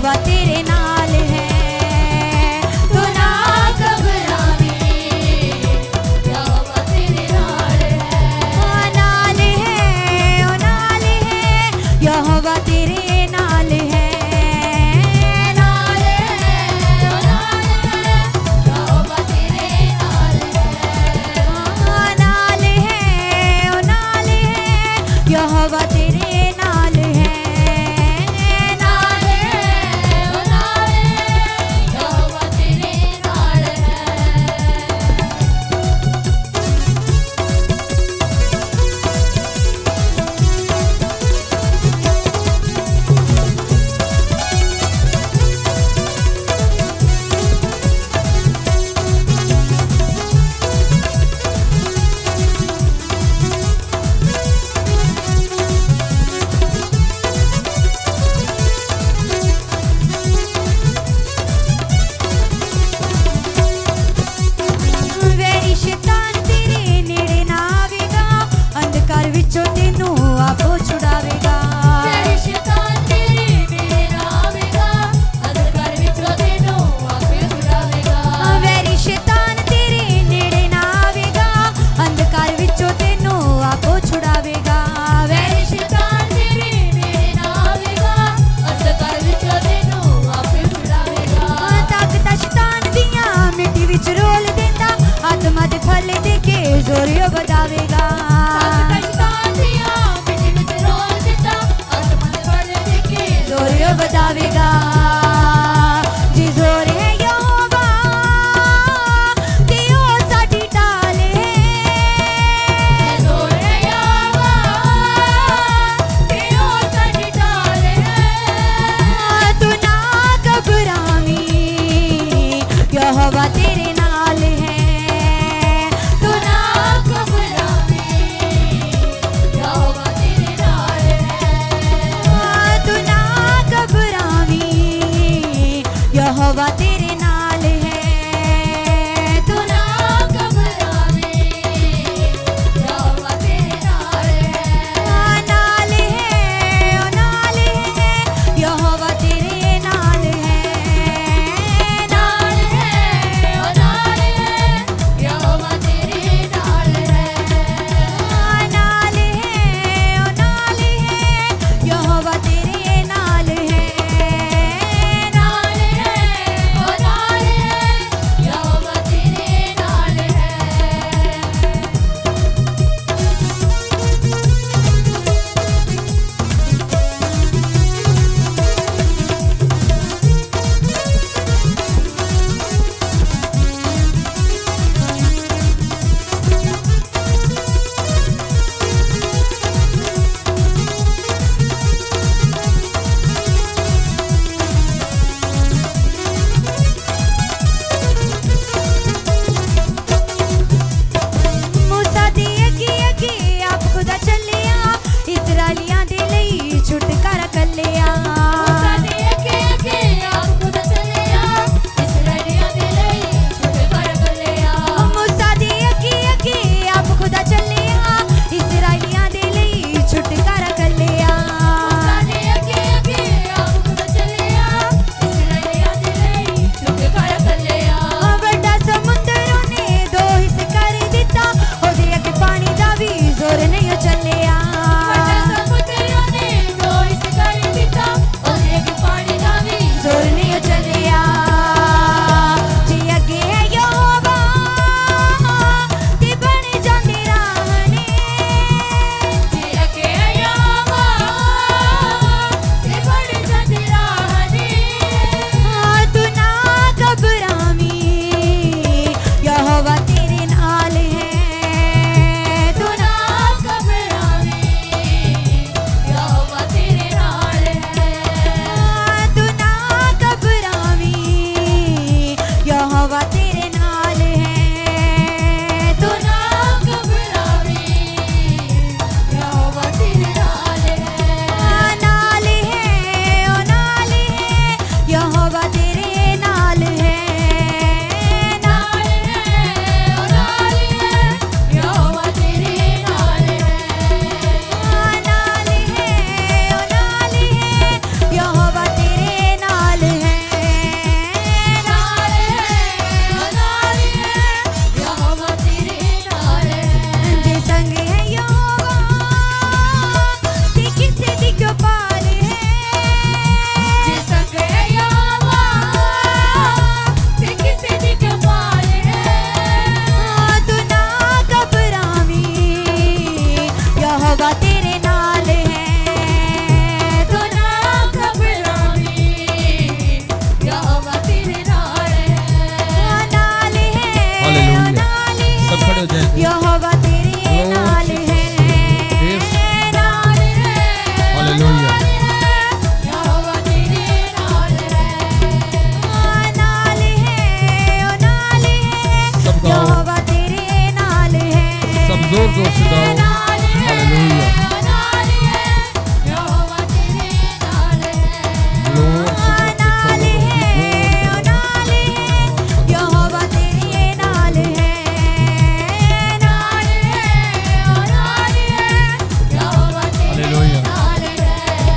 यहोवा तेरे नाल है। तू ना घबरावी, यहोवा तेरे नाल है। ओ नाल है, ओ नाल है, यहोवा तेरे नाल है। नाल है, ओ नाल है, यहोवा तेरे नाल है। ओ नाल है, ओ नाल है, यहोवा तेरे नाल है। नाल है, ओ नाल है, यहोवा तेरे नाल है। वैरी शैतान तेरे नेड़े ना आवेगा, अंधकार विचों तेनू आपो छुड़ावेगा। वैरी शैतान तेरे नेड़े ना आवेगा, अंधकार विचों तेनू आपे छुड़ावेगा। वैरी शैतान तेरे नेड़े ना आवेगा, अंधकार विचों तेनू आपो छुड़ावेगा। वैरी शैतान तेरे नेड़े ना आवेगा, अंधकार विचों तेनू आपे छुड़ावेगा। ताकतां शैतान दियां मिट्टी विच रोल देंदा, आत्मा दे फल दे के जोरियो बधावेगा। ताकतां शैतान दियां मिट्टी विच रोल देंदा, आत्मा दे फल दे के जोरियो बधावेगा। जी जोर है यहोवा ते ओ साडी ढाल है। जोर है यहोवा ते ओ साडी ढाल है। तू ना घबरावी, यहोवा तेरे नाल है। तू ना घबरावी, यहोवा तेरे नाल है। तू ना घबरावी, जोर से गाओ हालेलुया।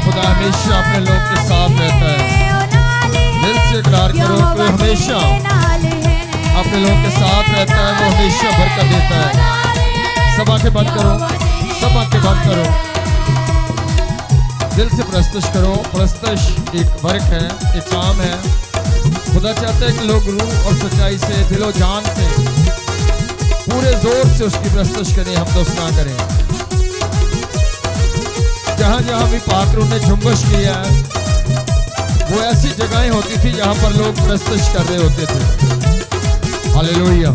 खुदा हमेशा अपने लोग के साथ रहता है। दिल से इकरार करो कि हमेशा अपने लोग के साथ रहता है, वो हमेशा बरकत देता है। सब आंखें बंद करो, सब आंखें बंद करो, दिल से प्रस्तुश करो। प्रस्तुश एक वर्क है, एक काम है। खुदा चाहता है कि लोग रूह और सच्चाई से, दिलो जान से, पूरे जोर से उसकी प्रस्तुश करें, हम दोस्त ना करें। जहाँ जहाँ भी पाकरों ने झुम्बश किया है, वो ऐसी जगहें होती थी जहाँ पर लोग प्रस्तुश कर रहे होते थे। हालेलुया।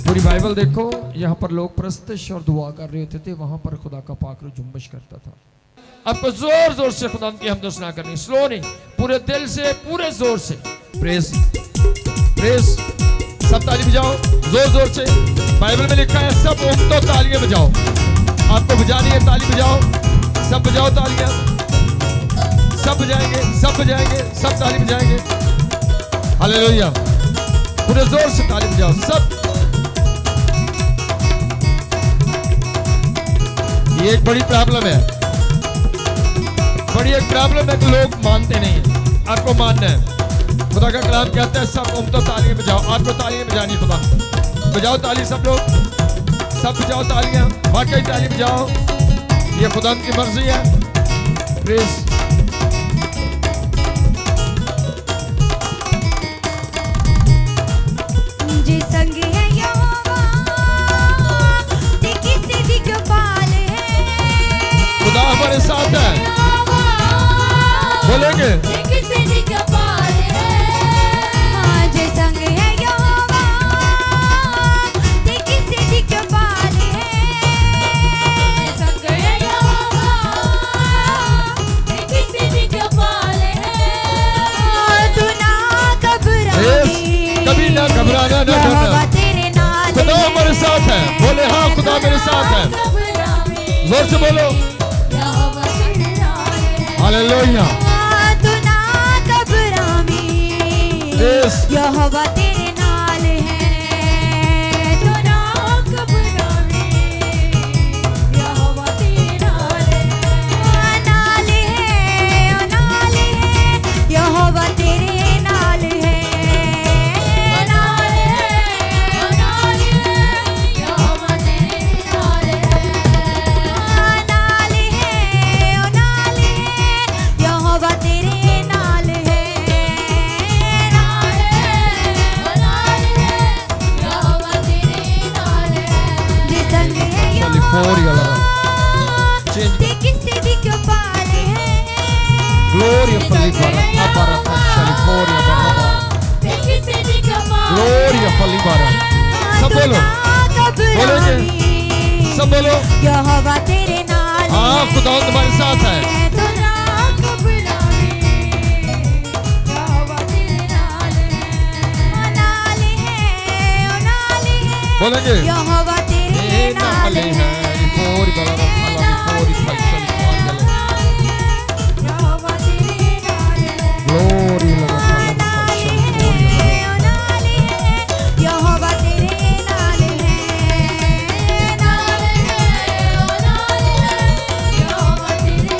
पूरी बाइबल देखो, यहाँ पर लोग प्रस्तुश और दुआ कर रहे होते थे, वहां पर खुदा का पाकरू झुम्बश करता था। आपको जोर जोर से खुदा की हमदो सना करनी, स्लो नहीं, पूरे दिल से, पूरे जोर से। प्रेस प्रेस, सब ताली बजाओ जोर जोर से। बाइबल में लिखा है सब उम्मतों तालियां बजाओ। आपको बजानी है, ताली बजाओ, सब बजाओ तालियां, सब बजाएंगे, सब बजाएंगे, सब ताली बजाएंगे। हालेलुया। पूरे जोर से ताली बजाओ सब। ये एक बड़ी प्रॉब्लम है, बड़ी एक प्रॉब्लम है कि लोग मानते नहीं हैं। आपको मानना है। खुदा का कलाम कहता है सब उम्मतों तालियां बजाओ। आपको तालियां बजानी, खुदा बजाओ ताली, सब लोग सब बजाओ तालियां, वाकई ताली बजाओ, ये खुदा की मर्जी है। प्लीज जी संग है यहोवा, ते किसी दी कपाल है। खुदा हमारे साथ है, बोलेंगे किसी दी कपाल है। जी संग है यहोवा, ते किसी दी कपाल है। संग है यहोवा, ते किसी दी कपाल है। तू ना घबराई, कभी ना घबराना, ना डरना। खुदा हमारे साथ है। बोले हाँ, खुदा मेरे साथ है। जोर से बोलो हालेलुया। तू ना घबरावी, यहोवा तेरे नाल है। तू ना घबरावी, यहोवा तेरे नाल है। नाल है, नाल है, यहोवा तेरे नाल है। नाल है, नाल है, यहोवा तेरे नाल है। नाल है, नाल है, यहोवा तेरे नाल है। नाल है, नाल है, यहोवा तेरे नाल है। जे संग है यहोवा, ते किसी दी कपाल है। Gloria Falibara, Abarata Shaliforia Baraba, ते किसी दी कपाल है। Gloria Falibara। सब बोलो, बोलेंगे, सब बोलो यहोवा तेरे नाल है। हाँ, खुदा तुम्हारे साथ है। तू ना घबरावी, यहोवा तेरे नाल है। नाल है, नाल है, बोलेंगे यहोवा तेरे नाल है। Ifori Baraba Fala, Ifori Falibara, यहोवा तेरे नाल है। Gloria Baraba Shaliforia Baraba। नाल है, यहोवा तेरे नाल है। नाल है, नाल है, यहोवा तेरे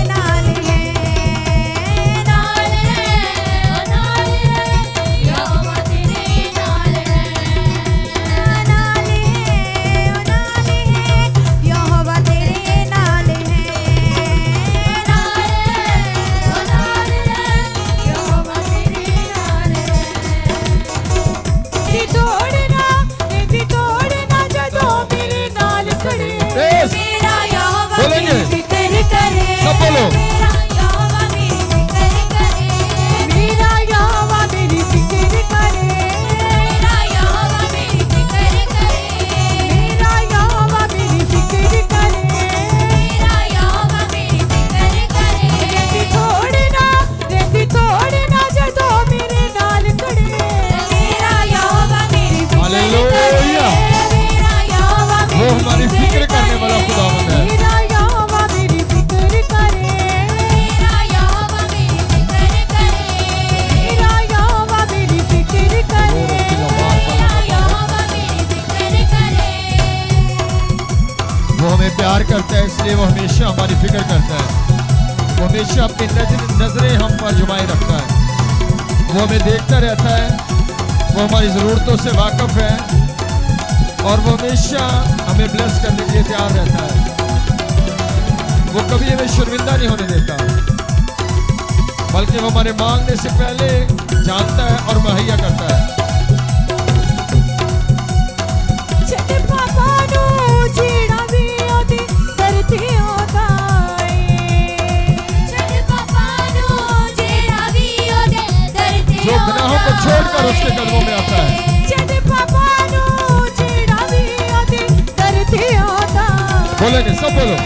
नाल है। नाल है, नाल है, यहोवा तेरे नाल है। नाल है, नाल है, यहोवा तेरे नाल है। नाल है, नाल है, यहोवा तेरे नाल है। नाल है, नाल है, यहोवा तेरे नाल है। दी तोड़ना जदों मेरे नाल खड़े। Yes। मेरा यहोवा बोलेंगे। मेरी फिक्र करे। सब बोलो। मेरा यहोवा मेरी फिक्र करे। मेरा यहोवा मेरी फिक्र करे। मेरा यहोवा मेरी फिक्र करे। मेरा यहोवा मेरी फिक्र करे। मेरा यहोवा मेरी फिक्र करे। दी तोड़ना जदों मेरे नाल वो हमें प्यार करता है, इसलिए वो हमेशा हमारी फिक्र करता है। वो हमेशा अपनी नजरें हम पर जुमाए रखता है। वो हमें देखता रहता है, वो हमारी ज़रूरतों से वाकिफ है और वो हमेशा हमें ब्लेस करने के लिए तैयार रहता है। वो कभी हमें शर्मिंदा नहीं होने देता, बल्कि वो हमारे मांगने से पहले जानता है और मुहैया करता है। जो गुनाहों को छोड़कर उसके कदमों में आता है। बोलेंगे, सब बोलो।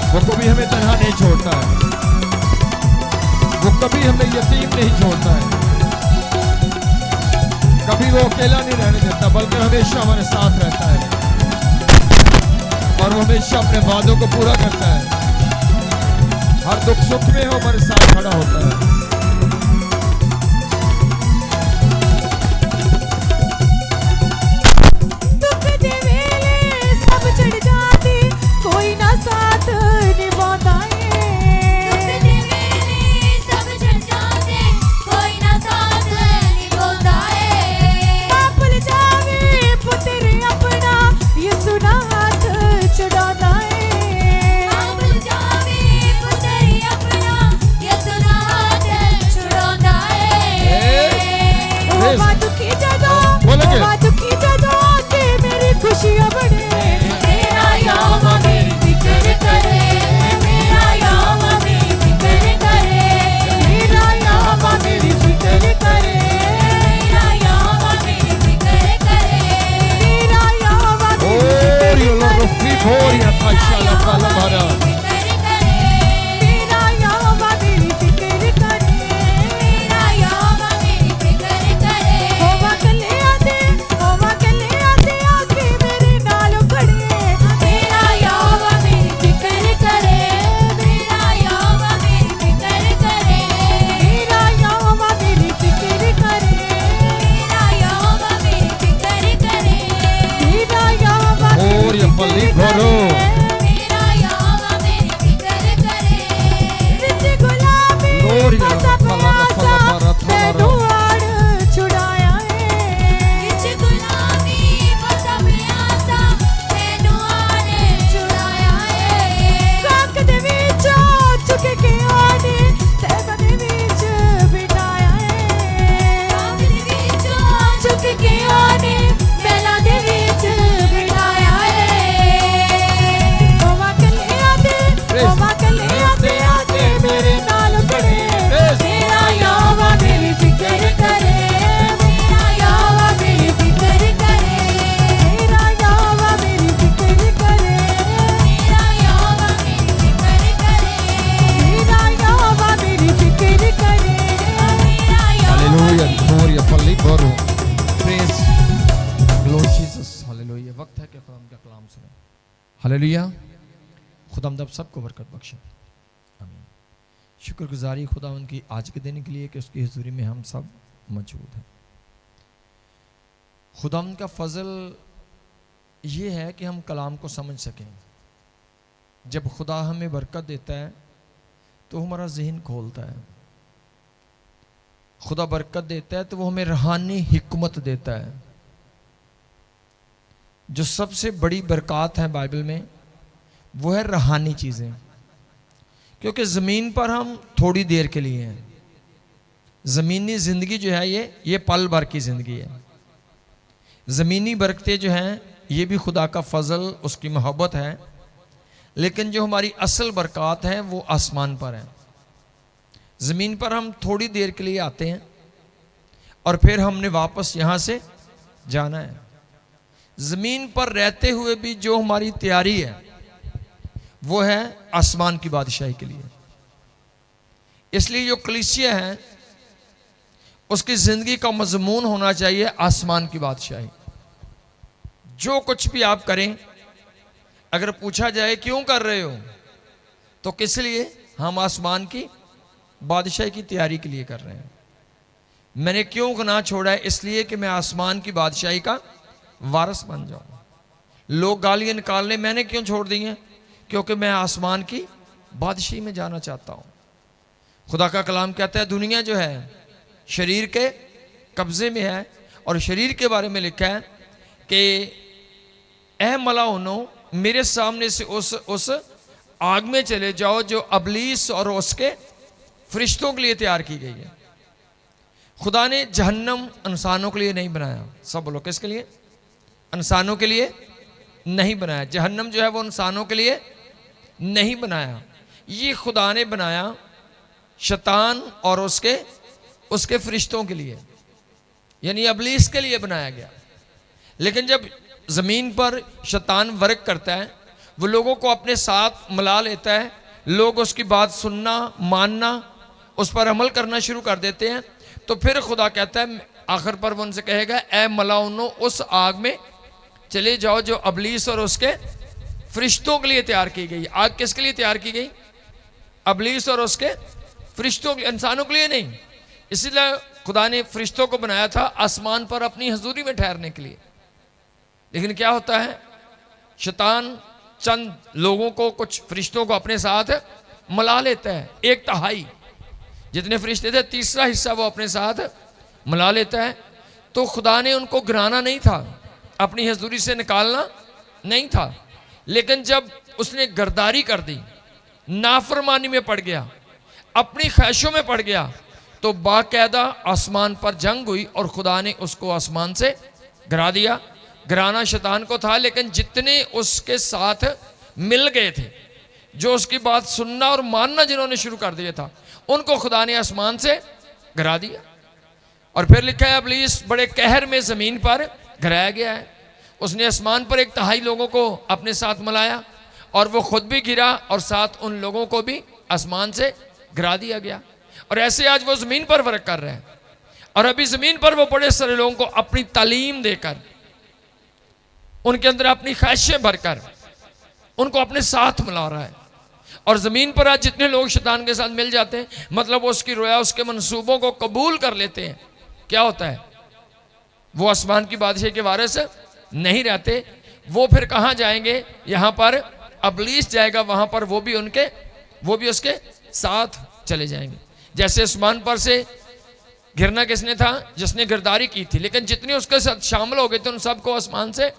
वो कभी हमें तन्हा नहीं छोड़ता है, वो कभी हमें यतीम नहीं छोड़ता है, कभी वो अकेला नहीं रहने देता, बल्कि हमेशा हमारे साथ रहता है और वो हमेशा अपने वादों को पूरा करता है। हर दुख सुख में वो हमारे साथ खड़ा होता है। हालेलुया। खुदावंद आप सबको बरकत बख्शे, आमीन। शुक्रगुजारी खुदा उनकी आज के दिन के लिए कि उसकी हुजूरी में हम सब मौजूद हैं। खुदावंद का फजल ये है कि हम कलाम को समझ सकें। जब खुदा हमें बरकत देता है तो हमारा जहन खोलता है। खुदा बरकत देता है तो वो हमें रूहानी हिकमत देता है। जो सबसे बड़ी बरकत है बाइबल में वो है रूहानी चीज़ें, क्योंकि ज़मीन पर हम थोड़ी देर के लिए हैं। ज़मीनी ज़िंदगी जो है ये पल भर की ज़िंदगी है। ज़मीनी बरकतें जो हैं ये भी खुदा का फजल, उसकी मोहब्बत है, लेकिन जो हमारी असल बरक़ात हैं वो आसमान पर हैं। ज़मीन पर हम थोड़ी देर के लिए आते हैं और फिर हमने वापस यहाँ से जाना है। ज़मीन पर रहते हुए भी जो हमारी तैयारी है वो है आसमान की बादशाही के लिए। इसलिए जो कलीसिया है उसकी ज़िंदगी का मज़मून होना चाहिए आसमान की बादशाही। जो कुछ भी आप करें, अगर पूछा जाए क्यों कर रहे हो, तो किस लिए? हम आसमान की बादशाही की तैयारी के लिए कर रहे हैं। मैंने क्यों गुनाह छोड़ा है? इसलिए कि मैं आसमान की बादशाही का वारिस बन जाऊं। लोग गालियां निकालने मैंने क्यों छोड़ दी हैं? क्योंकि मैं आसमान की बादशाही में जाना चाहता हूं। खुदा का कलाम कहता है दुनिया जो है शरीर के कब्जे में है, और शरीर के बारे में लिखा है कि ऐ मलाउनो, मेरे सामने से उस आग में चले जाओ जो अबलीस और उसके फरिश्तों के लिए तैयार की गई है। खुदा ने जहन्नम इंसानों के लिए नहीं बनाया। सब बोलो, किसके लिए? इंसानों के लिए नहीं बनाया। जहन्नम जो है वो इंसानों के लिए नहीं बनाया। ये खुदा ने बनाया शैतान और उसके फरिश्तों के लिए, यानी अबलीस के लिए बनाया गया। लेकिन जब ज़मीन पर शैतान वर्क करता है, वो लोगों को अपने साथ मिला लेता है, लोग उसकी बात सुनना, मानना, उस पर अमल करना शुरू कर देते हैं, तो फिर खुदा कहता है आखिर पर वो उनसे कहेगा ऐ मलाउनो, उस आग में चले जाओ जो अबलीस और उसके फरिश्तों के लिए तैयार की गई। आग किसके लिए तैयार की गई? अबलीस और उसके फरिश्तों के लिए, इंसानों के लिए नहीं। इसीलिए खुदा ने फरिश्तों को बनाया था आसमान पर अपनी हजूरी में ठहरने के लिए। लेकिन क्या होता है, शैतान चंद लोगों को, कुछ फरिश्तों को अपने साथ मिला लेता है। 1/3 जितने फरिश्ते थे, 3रा हिस्सा वो अपने साथ मिला लेता है। तो खुदा ने उनको गिराना नहीं था, अपनी हजूरी से निकालना नहीं था। लेकिन जब उसने गरदारी कर दी, नाफरमानी में पड़ गया, अपनी ख्वाहिशों में पड़ गया, तो बाकायदा आसमान पर जंग हुई और खुदा ने उसको आसमान से गिरा दिया। गिराना शैतान को था, लेकिन जितने उसके साथ मिल गए थे, जो उसकी बात सुनना और मानना जिन्होंने शुरू कर दिया था, उनको खुदा ने आसमान से गिरा दिया। और फिर लिखा है इब्लीस बड़े कहर में ज़मीन पर गिराया गया है। उसने आसमान पर 1/3 लोगों को अपने साथ मिलाया, और वो खुद भी गिरा और साथ उन लोगों को भी आसमान से गिरा दिया गया। और ऐसे आज वो ज़मीन पर वर्क कर रहे हैं, और अभी ज़मीन पर वो बड़े सारे लोगों को अपनी तालीम देकर, उनके अंदर अपनी ख्वाहिशें भरकर उनको अपने साथ मिला रहा है। और ज़मीन पर आज जितने लोग शैतान के साथ मिल जाते हैं, मतलब वो उसकी रोया, उसके मंसूबों को कबूल कर लेते हैं, क्या होता है, वो आसमान की बादशाही के वारिस नहीं रहते। वो फिर कहाँ जाएंगे? यहाँ पर अबलीस जाएगा, वहाँ पर वो भी उसके साथ चले जाएंगे। जैसे आसमान पर से गिरना किसने था? जिसने गिरदारी की थी, लेकिन जितने उसके साथ शामिल हो गए थे उन सबको आसमान से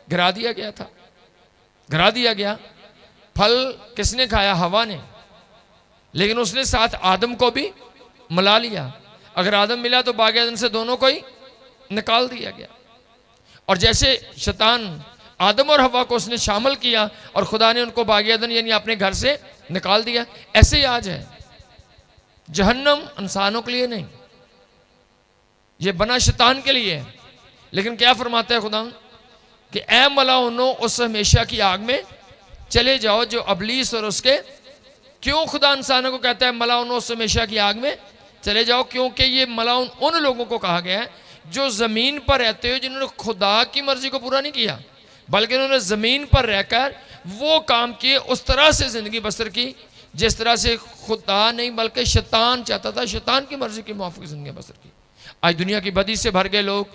गिरा दिया गया था, गिरा दिया गया। फल किसने खाया? हवा ने, लेकिन उसने साथ आदम को भी मिला लिया। अगर आदम मिला तो बाग एदन से दोनों को ही निकाल दिया गया। और जैसे शैतान आदम और हवा को उसने शामिल किया और खुदा ने उनको बाग एदन यानी अपने घर से निकाल दिया, ऐसे ही आज है। जहन्नम इंसानों के लिए नहीं, ये बना शैतान के लिए है। लेकिन क्या फरमाता है खुदा कि ऐ मलाउनो, उस हमेशा की आग में चले जाओ जो अबलीस और उसके। क्यों खुदा इंसानों को कहता है मलाउनो, उस हमेशा की आग में चले जाओ? क्योंकि ये मलाउन उन लोगों को कहा गया है जो ज़मीन पर रहते हो, जिन्होंने खुदा की मर्जी को पूरा नहीं किया, बल्कि उन्होंने ज़मीन पर रहकर वो काम किए, उस तरह से ज़िंदगी बसर की जिस तरह से खुदा नहीं बल्कि शैतान चाहता था। शैतान की मर्जी के मुआफिक ज़िंदगी बसर की। आज दुनिया की बदी से भर गए लोग,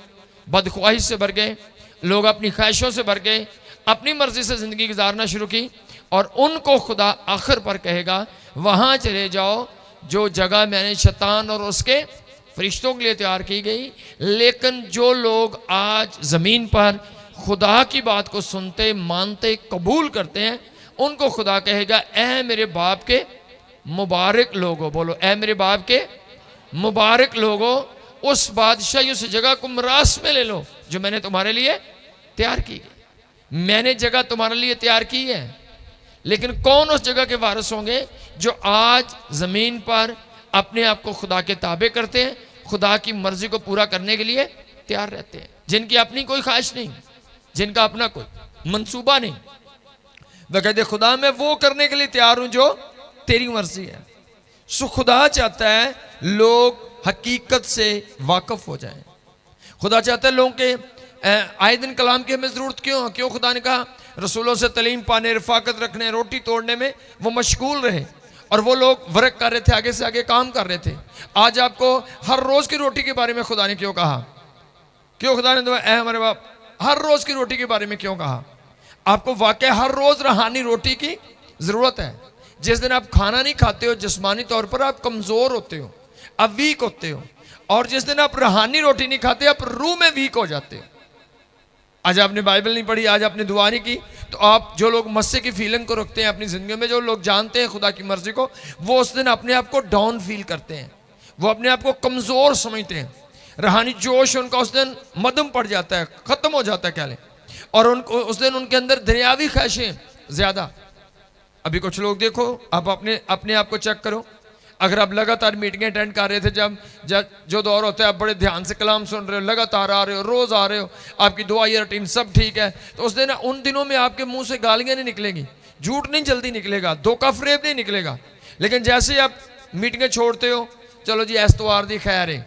बदख्वाहिश से भर गए लोग, अपनी ख्वाहिशों से भर गए, अपनी मर्जी से ज़िंदगी गुजारना शुरू की। और उनको खुदा आखिर पर कहेगा वहाँ चले जाओ जो जगह मैंने शैतान और उसके फरिश्तों के लिए तैयार की गई। लेकिन जो लोग आज ज़मीन पर खुदा की बात को सुनते, मानते, कबूल करते हैं, उनको खुदा कहेगा ऐ मेरे बाप के मुबारक लोग हो। बोलो ऐ मेरे बाप के मुबारक लोग हो, उस बादशाही उस जगह को मिरास में ले लो जो मैंने तुम्हारे लिए तैयार की। मैंने जगह तुम्हारे लिए तैयार की है, लेकिन कौन उस जगह के वारिस होंगे? जो आज जमीन पर अपने आप को खुदा के ताबे करते हैं, खुदा की मर्जी को पूरा करने के लिए तैयार रहते हैं, जिनकी अपनी कोई ख्वाहिश नहीं, जिनका अपना कोई मंसूबा नहीं। वह कहते खुदा मैं वो करने के लिए तैयार हूं जो तेरी मर्जी है। सो खुदा चाहता है लोग हकीकत से वाकफ हो जाएं। खुदा चाहता है लोगों के आए दिन कलाम की हमें जरूरत क्यों खुदा ने कहा रसूलों से तलीम पाने, रफाकत रखने, रोटी तोड़ने में वो मशगूल रहे, और वो लोग वर्क कर रहे थे, आगे से आगे काम कर रहे थे। आज आपको हर रोज की रोटी के बारे में खुदा ने क्यों कहा? क्यों खुदा ने हमारे बाप हर रोज की रोटी के बारे में क्यों कहा? आपको वाकई हर रोज रूहानी रोटी की जरूरत है। जिस दिन आप खाना नहीं खाते हो जिस्मानी तौर पर, आप कमजोर होते हो, आप वीक होते हो, और जिस दिन आप रूहानी रोटी नहीं खाते आप रूह में वीक हो जाते हो। आज आपने बाइबल नहीं पढ़ी, आज आपने दुआ नहीं की, तो आप जो लोग मस्से की फीलिंग को रखते हैं अपनी जिंदगी में, जो लोग जानते हैं खुदा की मर्जी को, वो उस दिन अपने आप को डाउन फील करते हैं, वो अपने आप को कमजोर समझते हैं। रूहानी जोश उनका उस दिन मदम पड़ जाता है, खत्म हो जाता है कह लें, और उनको उस दिन उनके अंदर दुनियावी ख्वाहिशें ज्यादा। अभी कुछ लोग देखो, आप अपने आप को चेक करो। अगर आप लगातार मीटिंग अटेंड कर रहे थे, जब जो दौर होता है आप बड़े ध्यान से कलाम सुन रहे हो, लगातार आ रहे हो, रोज आ रहे हो, आपकी दुआ ये रूटीन सब ठीक है, तो उस दिन उन दिनों में आपके मुंह से गालियां नहीं निकलेंगी, झूठ नहीं जल्दी निकलेगा, धोखा फरेब नहीं निकलेगा। लेकिन जैसे आप मीटिंगें छोड़ते हो, चलो जी एतवार दी खैर है,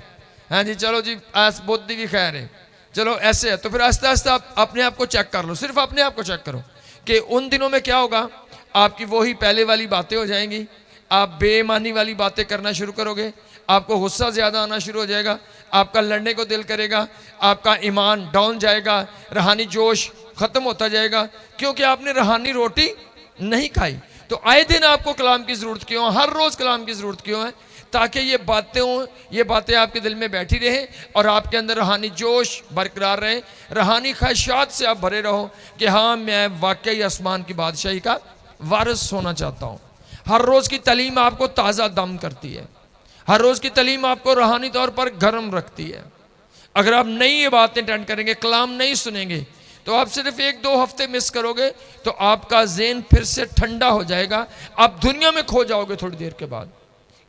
हाँ जी चलो जी आज बुध दी भी खैर है, चलो ऐसे है, तो फिर आस्ते आस्ते आप अपने आप को चेक कर लो, सिर्फ अपने आप को चेक करो कि उन दिनों में क्या होगा। आपकी वही पहले वाली बातें हो जाएंगी, आप बेईमानी वाली बातें करना शुरू करोगे, आपको गुस्सा ज़्यादा आना शुरू हो जाएगा, आपका लड़ने को दिल करेगा, आपका ईमान डाउन जाएगा, रूहानी जोश ख़त्म होता जाएगा, क्योंकि आपने रूहानी रोटी नहीं खाई। तो आए दिन आपको कलाम की ज़रूरत क्यों, हर रोज़ कलाम की ज़रूरत क्यों है? ताकि ये बातें आपके दिल में बैठी रहें और आपके अंदर रूहानी जोश बरकरार रहे, रूहानी ख्वाहिशात से आप भरे रहो कि हाँ मैं वाकई आसमान की बादशाही का वारिस होना चाहता हूँ। हर रोज़ की तालीम आपको ताज़ा दम करती है, हर रोज़ की तालीम आपको रूहानी तौर पर गर्म रखती है। अगर आप नई ये बातें अटेंड करेंगे, कलाम नहीं सुनेंगे, तो आप सिर्फ 1-2 हफ्ते मिस करोगे तो आपका ज़हन फिर से ठंडा हो जाएगा, आप दुनिया में खो जाओगे थोड़ी देर के बाद।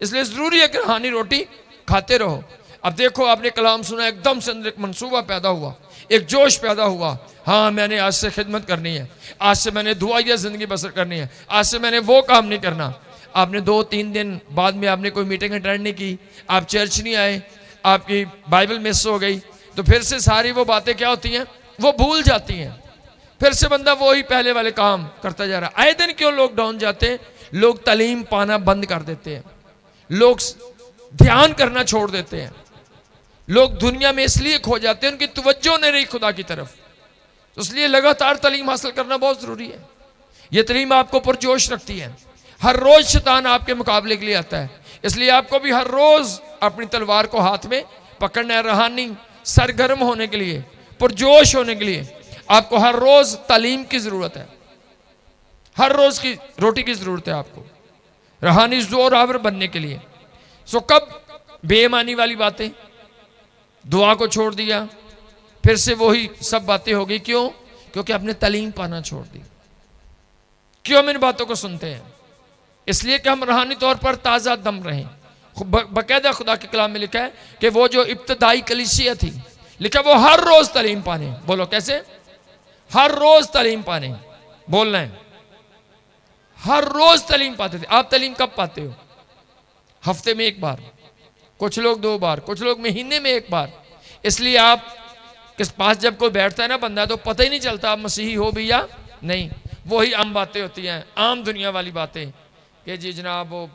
इसलिए ज़रूरी है कि रूहानी रोटी खाते रहो। अब देखो आपने कलाम सुना, एकदम से अंदर एक मनसूबा पैदा हुआ, एक जोश पैदा हुआ, हाँ मैंने आज से खिदमत करनी है, आज से मैंने दुआया ज़िंदगी बसर करनी है, आज से मैंने वो काम नहीं करना। आपने 2-3 दिन बाद में आपने कोई मीटिंग अटेंड नहीं की, आप चर्च नहीं आए, आपकी बाइबल मिस हो गई, तो फिर से सारी वो बातें क्या होती हैं, वो भूल जाती हैं, फिर से बंदा वही पहले वाले काम करता जा रहा है। आए दिन क्यों लोग डाउन जाते हैं? लोग तालीम पाना बंद कर देते हैं, लोग ध्यान करना छोड़ देते हैं, लोग दुनिया में इसलिए खो जाते हैं उनकी तवज्जो नहीं रही खुदा की तरफ। तो इसलिए लगातार तालीम हासिल करना बहुत ज़रूरी है। यह तालीम आपको पुरजोश रखती है, हर रोज़ शैतान आपके मुकाबले के लिए आता है, इसलिए आपको भी हर रोज़ अपनी तलवार को हाथ में पकड़ना है। रूहानी सरगर्म होने के लिए, पुरजोश होने के लिए आपको हर रोज़ तालीम की ज़रूरत है, हर रोज़ की रोटी की ज़रूरत है आपको रूहानी जोर आवर बनने के लिए। सो कब बेईमानी वाली बातें, दुआ को छोड़ दिया, फिर से वही सब बातें हो गई, क्यों? क्योंकि आपने तालीम पाना छोड़ दी। क्यों हम इन बातों को सुनते हैं? इसलिए कि हम रूहानी तौर पर ताज़ा दम रहें। बाकायदा खुदा के कलाम में लिखा है कि वो जो इब्तदाई कलीसिया थी, लिखा वो हर रोज़ तालीम पाने। बोलो कैसे? हर रोज़ तालीम पाने। बोलना है, हर रोज़ तालीम पाते थे। आप तालीम कब पाते हो? हफ्ते में 1 बार, कुछ लोग 2 बार, कुछ लोग महीने में 1 बार। इसलिए आप किस पास जब कोई बैठता है ना बंदा, तो पता ही नहीं चलता आप मसीही हो भी या नहीं। वही आम बातें होती हैं, आम दुनिया वाली बातें कि जी जनाब वो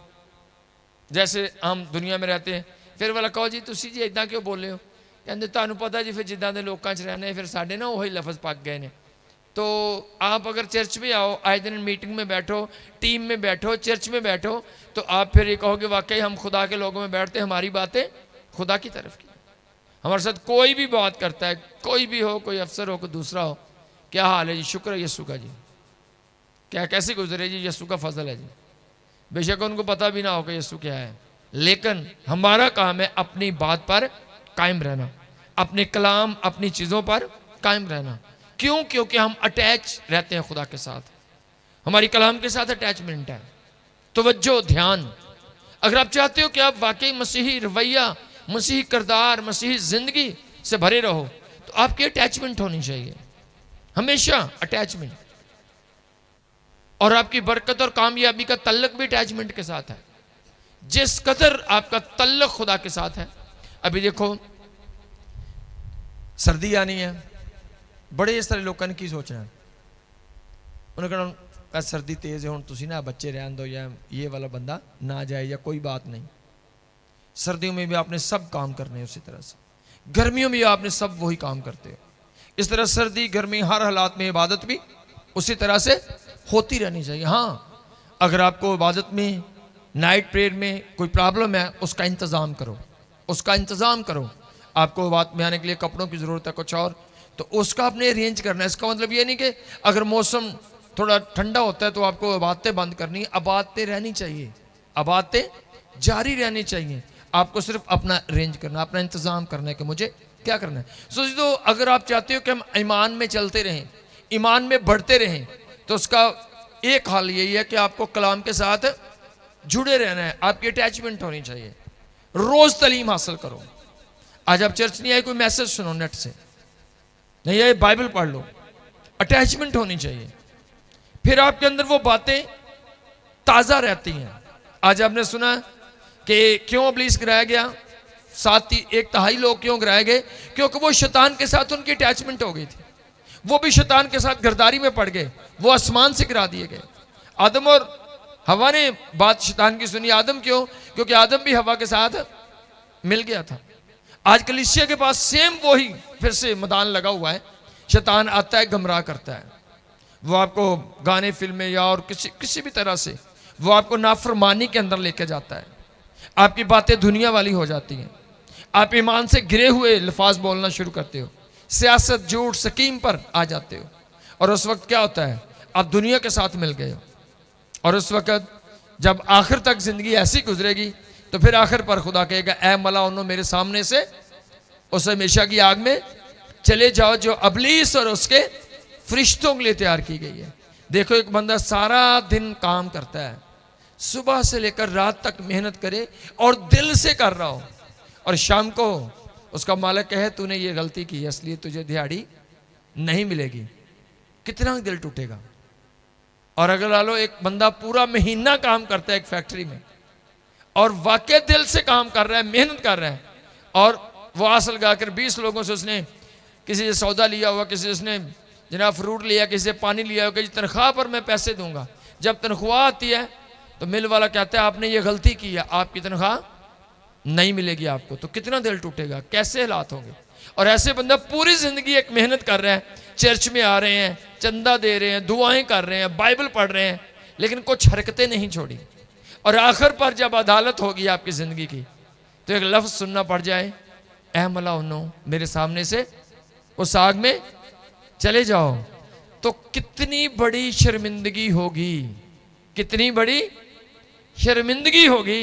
जैसे आम दुनिया में रहते हैं। फिर वाला कहो जी तुसी जी इदां क्यों बोले हो? कहते तुहानू पता जी फिर जिद्दां दे लोकां च रहने, फिर साडे ना वही लफज पक गए ने। तो आप अगर चर्च में आओ, आए दिन मीटिंग में बैठो, टीम में बैठो, चर्च में बैठो, तो आप फिर ये कहोगे वाकई हम खुदा के लोगों में बैठते, हमारी बातें खुदा की तरफ की। हमारे साथ कोई भी बात करता है, कोई भी हो, कोई अफसर हो, कोई दूसरा हो, क्या हाल है जी? शुक्र है यीशु का जी, क्या कैसे गुजरे जी? यीशु का फजल है जी। बेशक उनको पता भी ना हो कि यीशु क्या है, लेकिन हमारा काम है अपनी बात पर कायम रहना, अपने कलाम अपनी चीज़ों पर कायम रहना। क्यों? क्योंकि हम अटैच रहते हैं खुदा के साथ, हमारी कलाम के साथ अटैचमेंट है। तवज्जो, ध्यान। अगर आप चाहते हो कि आप वाकई मसीही रवैया, मसीही किरदार, मसीही जिंदगी से भरे रहो, तो आपकी अटैचमेंट होनी चाहिए, हमेशा अटैचमेंट। और आपकी बरकत और कामयाबी का तल्लक भी अटैचमेंट के साथ है। जिस कदर आपका तल्लक खुदा के साथ है, अभी देखो सर्दी आनी है, बड़े सारे लोगों ने की सोचना, उन्होंने कहना सर्दी तेज है, हुण तुसी ना बच्चे रहन दो, या ये वाला बंदा ना जाए, या कोई बात नहीं। सर्दियों में भी आपने सब काम करने, उसी तरह से गर्मियों में भी आपने सब वही काम करते हो। इस तरह सर्दी गर्मी हर हालात में इबादत भी उसी तरह से होती रहनी चाहिए। हाँ, अगर आपको इबादत में, नाइट प्रेयर में कोई प्रॉब्लम है, उसका इंतज़ाम करो, उसका इंतज़ाम करो। आपको इबादत में आने के लिए कपड़ों की ज़रूरत है, कुछ और, तो उसका आपने अरेंज करना है। इसका मतलब ये नहीं कि अगर मौसम थोड़ा ठंडा होता है तो आपको इबादतें बंद करनी, इबादतें रहनी चाहिए, इबादतें जारी रहनी चाहिए। आपको सिर्फ अपना अरेंज करना, अपना इंतज़ाम करना है कि मुझे क्या करना है। सोच दो, अगर आप चाहते हो कि हम ईमान में चलते रहें, ईमान में बढ़ते रहें, तो उसका एक हाल यही है कि आपको कलाम के साथ जुड़े रहना है, आपकी अटैचमेंट होनी चाहिए। रोज़ तालीम हासिल करो। आज आप चर्च नहीं आए, कोई मैसेज सुनो नेट से, नहीं आए बाइबल पढ़ लो, अटैचमेंट होनी चाहिए। फिर आपके अंदर वो बातें ताज़ा रहती हैं। आज आपने सुना कि क्यों इब्लीस गिराया गया, 1/3 लोग क्यों गिराए गए? क्योंकि वो शैतान के साथ उनकी अटैचमेंट हो गई थी, वो भी शैतान के साथ गर्दारी में पड़ गए, वो आसमान से गिरा दिए गए। आदम और हवा ने बात शैतान की सुनी। आदम क्यों? क्योंकि आदम भी हवा के साथ मिल गया था। आज कलीसिया के पास सेम वही फिर से मैदान लगा हुआ है। शैतान आता है, गमराह करता है, वो आपको गाने फिल्में या और किसी भी तरह से वो आपको नाफरमानी के अंदर लेके जाता है। आपकी बातें दुनिया वाली हो जाती हैं, आप ईमान से गिरे हुए लफाज बोलना शुरू करते हो, सियासत, झूठ, स्कीम पर आ जाते हो। और उस वक्त क्या होता है? आप दुनिया के साथ मिल गए हो। और उस वक्त जब आखिर तक जिंदगी ऐसी गुजरेगी, तो फिर आखिर पर खुदा कहेगा, ऐ मलाउनो, मेरे सामने से उस हमेशा की आग में चले जाओ, जो इब्लीस और उसके फरिश्तों के लिए तैयार की गई है। देखो, एक बंदा सारा दिन काम करता है, सुबह से लेकर रात तक मेहनत करे और दिल से कर रहा हो, और शाम को उसका मालिक कहे तूने ये गलती की है, इसलिए तुझे दिहाड़ी नहीं मिलेगी, कितना दिल टूटेगा। और अगर ला लो, एक बंदा पूरा महीना काम करता है एक फैक्ट्री में, और वाकई दिल से काम कर रहा है, मेहनत कर रहा है, और वो आस लगाकर 20 लोगों से उसने किसी से सौदा लिया हुआ, किसी से उसने जनाब फ्रूट लिया, किसी से पानी लिया हुआ, कि तनख्वाह पर मैं पैसे दूंगा। जब तनख्वाह आती है तो मिल वाला कहता है आपने ये गलती की है, आपकी तनख्वाह नहीं मिलेगी आपको। तो कितना दिल टूटेगा, कैसे हालात होंगे। और ऐसे बंदा पूरी जिंदगी एक मेहनत कर रहे हैं, चर्च में आ रहे हैं, चंदा दे रहे हैं, दुआएं कर रहे हैं, बाइबल पढ़ रहे हैं, लेकिन कुछ हरकतें नहीं छोड़ी। और आखिर पर जब अदालत होगी आपकी जिंदगी की, तो एक लफ्ज सुनना पड़ जाए, ऐ मलाउनो, मेरे सामने से उस आग में चले जाओ। तो कितनी बड़ी शर्मिंदगी होगी, कितनी बड़ी शर्मिंदगी होगी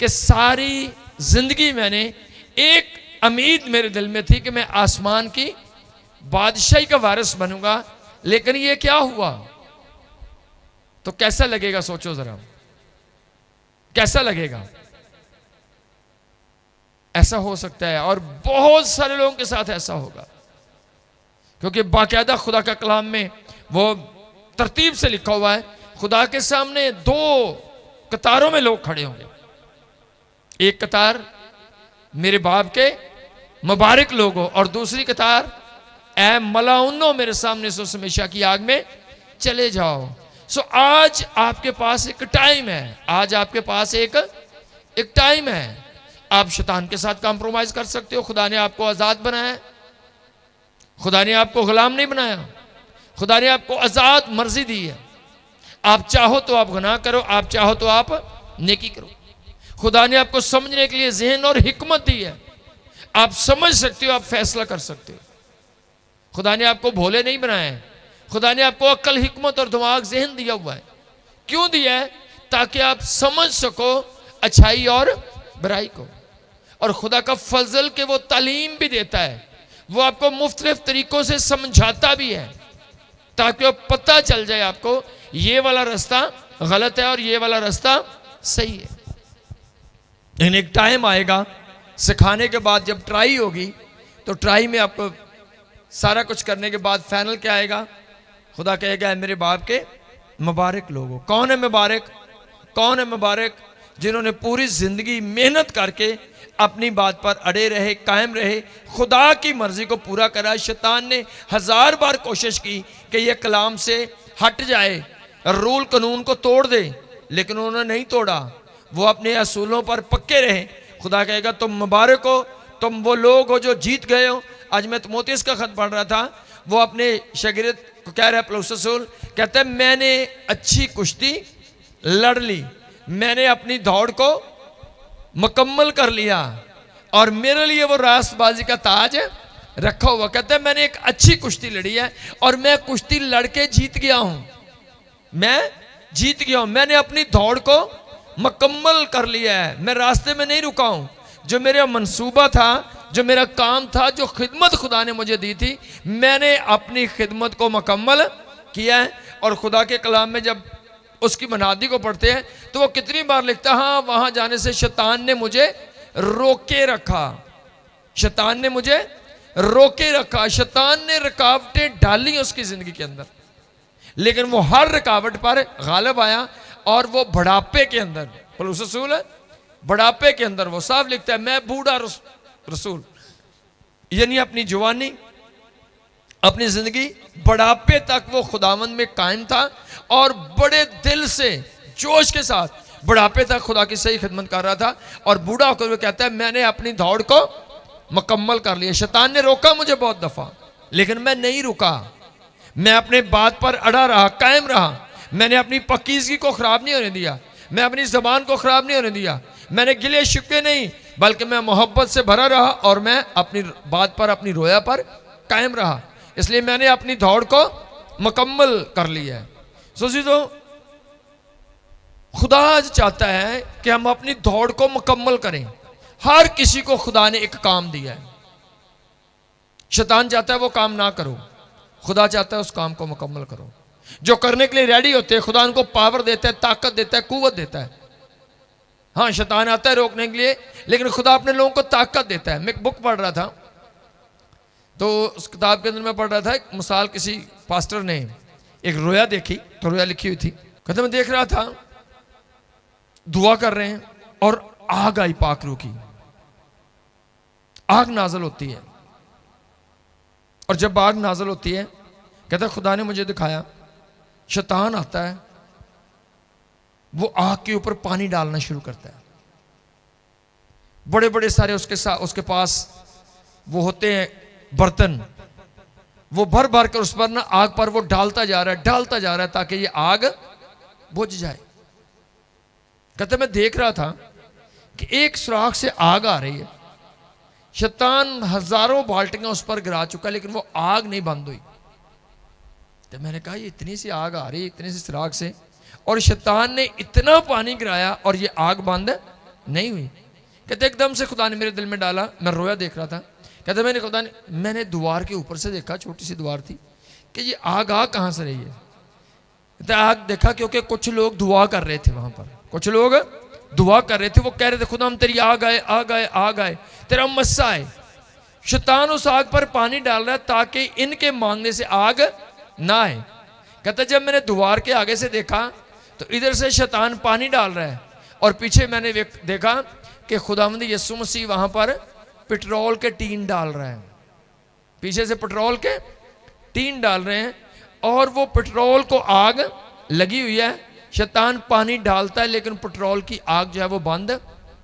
कि सारी जिंदगी मैंने एक उम्मीद मेरे दिल में थी कि मैं आसमान की बादशाही का वारिस बनूंगा, लेकिन ये क्या हुआ। तो कैसा लगेगा, सोचो जरा, कैसा लगेगा। ऐसा हो सकता है, और बहुत सारे लोगों के साथ ऐसा होगा, क्योंकि बाकायदा खुदा का कलाम में वो तरतीब से लिखा हुआ है, खुदा के सामने 2 कतारों में लोग खड़े होंगे। एक कतार मेरे बाप के मुबारक लोग हो, और दूसरी कतार ऐ मलाउनो, मेरे सामने से उस हमेशा की आग में चले जाओ। सो आज आपके पास एक टाइम है, आज आपके पास एक टाइम है। आप शैतान के साथ कॉम्प्रोमाइज कर सकते हो। खुदा ने आपको आजाद बनाया, खुदा ने आपको गुलाम नहीं बनाया, खुदा ने आपको आजाद मर्जी दी है। आप चाहो तो आप गुनाह करो, आप चाहो तो आप नेकी करो। खुदा ने आपको समझने के लिए ज़हन और हिकमत दी है, आप समझ सकते हो, आप फैसला कर सकते हो। खुदा ने आपको भोले नहीं बनाया है, खुदा ने आपको अक्ल, हिकमत और दिमाग, ज़हन दिया हुआ है। क्यों दिया है? ताकि आप समझ सको अच्छाई और बुराई को। और खुदा का फजल के वो तालीम भी देता है, वो आपको मुख्तलिफ तरीकों से समझाता भी है ताकि वो पता चल जाए आपको ये वाला रास्ता गलत है और ये वाला रास्ता सही है। लेकिन एक टाइम आएगा सिखाने के बाद, जब ट्राई होगी तो ट्राई में आपको सारा कुछ करने के बाद फाइनल क्या आएगा? खुदा कहेगा मेरे बाप के मुबारक लोगों। कौन है मुबारक? कौन है मुबारक? जिन्होंने पूरी जिंदगी मेहनत करके अपनी बात पर अड़े रहे, कायम रहे, खुदा की मर्जी को पूरा करा। शैतान ने 1000 बार कोशिश की कि यह कलाम से हट जाए, रूल कानून को तोड़ दे, लेकिन उन्होंने नहीं तोड़ा। वो अपने असूलों पर पक्के रहे। खुदा कहेगा तुम मुबारक हो, तुम वो लोग हो जो जीत गए हो। आज मैं तिमोथियुस का खत पढ़ रहा था, वो अपने शागिर्द को कह रहा है, पौलुस रसूल कहता है मैंने अच्छी कुश्ती लड़ ली, मैंने अपनी दौड़ को मुकम्मल कर लिया और मेरे लिए वो रास्तबाजी का ताज रखा हुआ। कहता है मैंने एक अच्छी कुश्ती लड़ी है और मैं कुश्ती लड़के जीत गया हूं, मैं जीत गया हूं, मैंने अपनी दौड़ को मुकम्मल कर लिया है, मैं रास्ते में नहीं रुका हूं। जो मेरा मंसूबा था, जो मेरा काम था, जो खिदमत खुदा ने मुझे दी थी, मैंने अपनी खिदमत को मुकम्मल किया है। और खुदा के कलाम में जब उसकी मनादी को पढ़ते हैं तो वो कितनी बार लिखता है, हाँ वहां जाने से शैतान ने मुझे रोके रखा, शैतान ने मुझे रोके रखा, शैतान ने रुकावटें डाली उसकी जिंदगी के अंदर, लेकिन वो हर रुकावट पर गालिब आया। और वो बुढ़ापे के अंदर, पौलुस रसूल बुढ़ापे के अंदर वो साफ लिखता है मैं बूढ़ा रसूल, यानी अपनी जवानी, अपनी जिंदगी बुढ़ापे तक वो खुदावंद में कायम था और बड़े दिल से जोश के साथ बुढ़ापे तक खुदा की सही खिदमत कर रहा था। और बूढ़ा होकर वो कहता है मैंने अपनी दौड़ को मुकम्मल कर लिया। शैतान ने रोका मुझे बहुत दफा, लेकिन मैं नहीं रुका, मैं अपने बात पर अड़ा रहा, कायम रहा। मैंने अपनी पकीज़गी को खराब नहीं होने दिया, मैं अपनी जबान को खराब नहीं होने दिया, मैंने गिले शिकवे नहीं, बल्कि मैं मोहब्बत से भरा रहा और मैं अपनी बात पर, अपनी रोया पर कायम रहा। इसलिए मैंने अपनी दौड़ को मुकम्मल कर लिया है। तो खुदा आज चाहता है कि हम अपनी दौड़ को मुकम्मल करें। हर किसी को खुदा ने एक काम दिया है। शैतान चाहता है वो काम ना करो, खुदा चाहता है उस काम को मुकम्मल करो। जो करने के लिए रेडी होते हैं खुदा उनको पावर देता है, ताकत देता है, कुव्वत देता है। हाँ शैतान आता है रोकने के लिए, लेकिन खुदा अपने लोगों को ताकत देता है। मैं एक बुक पढ़ रहा था, तो उस किताब के अंदर मैं पढ़ रहा था, एक मिसाल किसी पास्टर ने एक रोया देखी, तो रोया लिखी हुई थी। कहते मैं देख रहा था दुआ कर रहे हैं और आग आई, पाक रूह की आग नाजल होती है। और जब आग नाजल होती है, कहता खुदा ने मुझे दिखाया शैतान आता है, वो आग के ऊपर पानी डालना शुरू करता है। बड़े बड़े सारे उसके पास वो होते हैं बर्तन, वो भर भर कर उस पर ना आग पर वो डालता जा रहा है ताकि ये आग बुझ जाए। कहते मैं देख रहा था कि एक सुराख से आग आ रही है, शैतान हजारों बाल्टियां उस पर गिरा चुका, लेकिन वो आग नहीं बंद हुई। तो मैंने कहा ये इतनी सी आग आ रही है, इतने से सुराख से, और शैतान ने इतना पानी गिराया और ये आग बंद नहीं हुई। कहते एकदम से खुदा ने मेरे दिल में डाला, मैं रोया देख रहा था। कहते मैंने दीवार के ऊपर से देखा, छोटी सी दीवार थी, कि ये आग कहाँ से रही है। कहते आग देखा क्योंकि कुछ लोग दुआ कर रहे थे वहां पर, कुछ लोग दुआ कर रहे थे, वो कह रहे थे खुदा हम तेरी आग आए, तेरा मस्सा आए। शैतान उस आग पर पानी डाल रहा है ताकि इनके मांगने से आग ना आए। कहता जब मैंने द्वार के आगे से देखा तो इधर से शैतान पानी डाल रहा है और पीछे मैंने देखा कि खुदावंद यीशु मसीह वहां पर पेट्रोल के टीन डाल रहा है, पीछे से पेट्रोल के टीन डाल रहे हैं और वो पेट्रोल को आग लगी हुई है। शैतान पानी डालता है लेकिन पेट्रोल की आग जो है वो बंद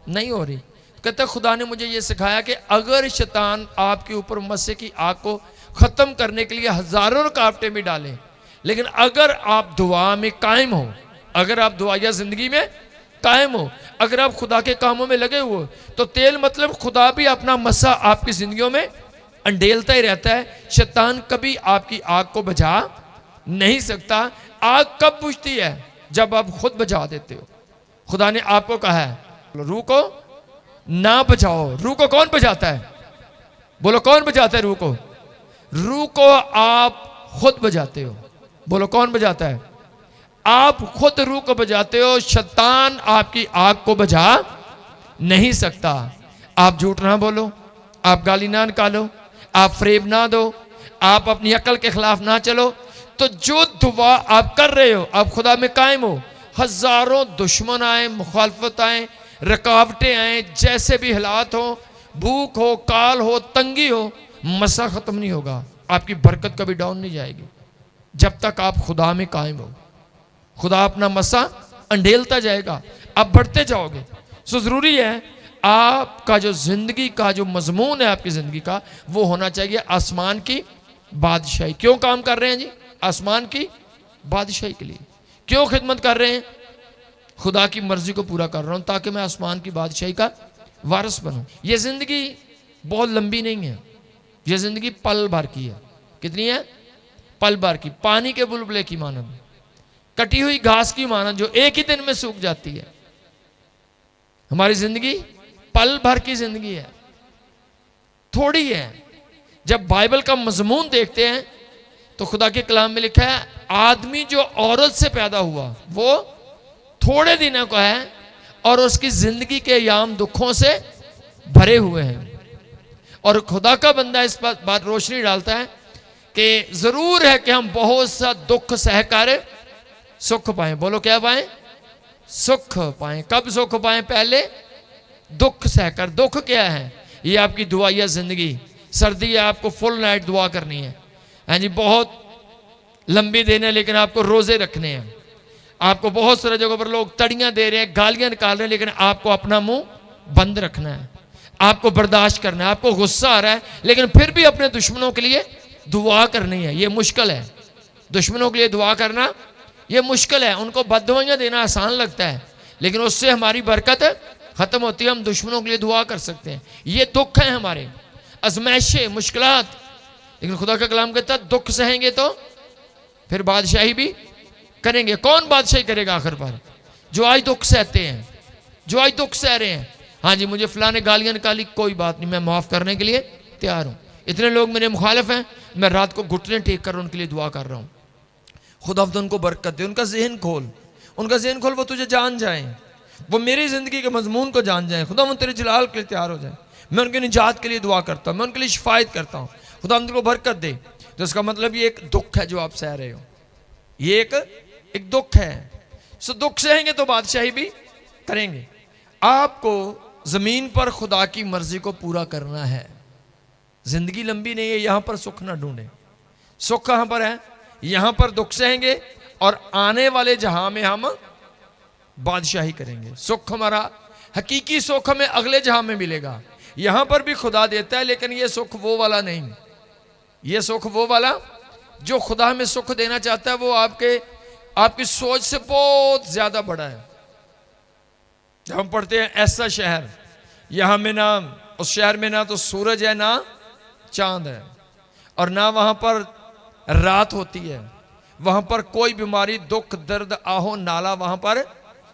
नहीं हो रही। कहता खुदा ने मुझे ये सिखाया कि अगर शैतान आपके ऊपर मस्से की आग को ख़त्म करने के लिए हज़ारों रुकावटें भी डालें, लेकिन अगर आप दुआ में कायम हो, अगर आप दुआया ज़िंदगी में कायम हो, अगर आप खुदा के कामों में लगे हुए, तो तेल मतलब खुदा भी अपना मस्सा आपकी ज़िंदगियों में अंडेलता ही रहता है। शैतान कभी आपकी आग को बुझा नहीं सकता। आग कब बुझती है? जब आप खुद बुझा देते हो। खुदा ने आपको कहा है रूह को ना बचाओ। रूह को कौन बचाता है? बोलो कौन बचाता है रूह को? रूह को आप खुद बचाते हो। बोलो कौन बचाता है? आप खुद रूह को बचाते हो। शैतान आपकी आग को बचा नहीं सकता। आप झूठ ना बोलो, आप गाली ना निकालो, आप फरेब ना दो, आप अपनी अकल के खिलाफ ना चलो, तो जो दुआ आप कर रहे हो आप खुदा में कायम हो। हजारों दुश्मन आए, मुखालफत आए, रुकावटें आए, जैसे भी हालात हो, भूख हो, काल हो, तंगी हो, मसा खत्म नहीं होगा। आपकी बरकत कभी डाउन नहीं जाएगी जब तक आप खुदा में कायम हो। खुदा अपना मसा अंडेलता जाएगा, आप बढ़ते जाओगे। सो जरूरी है आपका जो जिंदगी का जो मजमून है आपकी जिंदगी का, वो होना चाहिए आसमान की बादशाही। क्यों काम कर रहे हैं जी? आसमान की बादशाही के लिए। क्यों खिदमत कर रहे हैं? खुदा की मर्जी को पूरा कर रहा हूं ताकि मैं आसमान की बादशाही का वारिस बनूं। यह जिंदगी बहुत लंबी नहीं है, यह जिंदगी पल भर की है। कितनी है? पल भर की। पानी के बुलबुले की मानद, कटी हुई घास की मानद, जो एक ही दिन में सूख जाती है। हमारी जिंदगी पल भर की जिंदगी है, थोड़ी है। जब बाइबल का मजमून देखते हैं तो खुदा के कलाम में लिखा है आदमी जो औरत से पैदा हुआ वो थोड़े दिनों का है और उसकी जिंदगी के याम दुखों से भरे हुए हैं। और खुदा का बंदा इस बात रोशनी डालता है कि जरूर है कि हम बहुत सा दुख सहकर सुख पाए। बोलो क्या पाए? सुख पाए। कब सुख पाए? पहले दुख सहकर। दुख क्या है? ये आपकी दुआया जिंदगी। सर्दी है, आपको फुल नाइट दुआ करनी है, हाँ जी, बहुत लंबी दिन है लेकिन आपको रोजे रखने हैं। आपको बहुत सारे जगहों पर लोग तड़ियां दे रहे हैं, गालियां निकाल रहे हैं, लेकिन आपको अपना मुंह बंद रखना है, आपको बर्दाश्त करना है। आपको गुस्सा आ रहा है लेकिन फिर भी अपने दुश्मनों के लिए दुआ करनी है। ये मुश्किल है, दुश्मनों के लिए दुआ करना ये मुश्किल है। उनको बद्दुआएं देना आसान लगता है लेकिन उससे हमारी बरकत खत्म होती है। हम दुश्मनों के लिए दुआ कर सकते हैं। ये दुख है हमारे, अजमाइशें, मुश्किलात, लेकिन खुदा का कलाम कहता है दुख सहेंगे तो फिर बादशाही भी करेंगे। कौन बादशाही करेगा आखिर पर? जो आज दुख सहते हैं, जो आज दुख सह रहे हैं। हाँ जी, मुझे फलां ने गालियां निकाली, कोई बात नहीं, मैं माफ करने के लिए तैयार हूं। इतने लोग मेरे मुखालिफ हैं, मैं रात को घुटने टेक कर उनके लिए दुआ कर रहा हूं। खुदा उनको बरकत दे, उनका जहन खोल, उनका जहन खोल, वो तुझे जान जाए, वो मेरी जिंदगी के मजमून को जान जाए। खुदा तेरे जलाल के लिए तैयार हो जाए। मैं उनके निजात के लिए दुआ करता हूँ, मैं उनके लिए शिफायत करता हूँ। खुदा उनको बरकत दे। तो इसका मतलब ये एक दुख है जो आप सह रहे हो, ये एक दुख है। सो दुख सहेंगे तो बादशाही भी करेंगे। आपको जमीन पर खुदा की मर्जी को पूरा करना है। जिंदगी लंबी नहीं है, यहां पर सुख ना ढूंढे। सुख कहां पर है? यहां पर दुख सहेंगे और आने वाले जहां में हम बादशाही करेंगे। सुख हमारा हकीकी सुख हमें अगले जहां में मिलेगा। यहां पर भी खुदा देता है लेकिन यह सुख वो वाला नहीं। यह सुख वो वाला जो खुदा हमें सुख देना चाहता है वो आपकी सोच से बहुत ज्यादा बड़ा है। जब हम पढ़ते हैं ऐसा शहर, यहां में ना उस शहर में ना तो सूरज है ना चांद है और ना वहां पर रात होती है, वहां पर कोई बीमारी, दुख, दर्द, आहो नाला वहां पर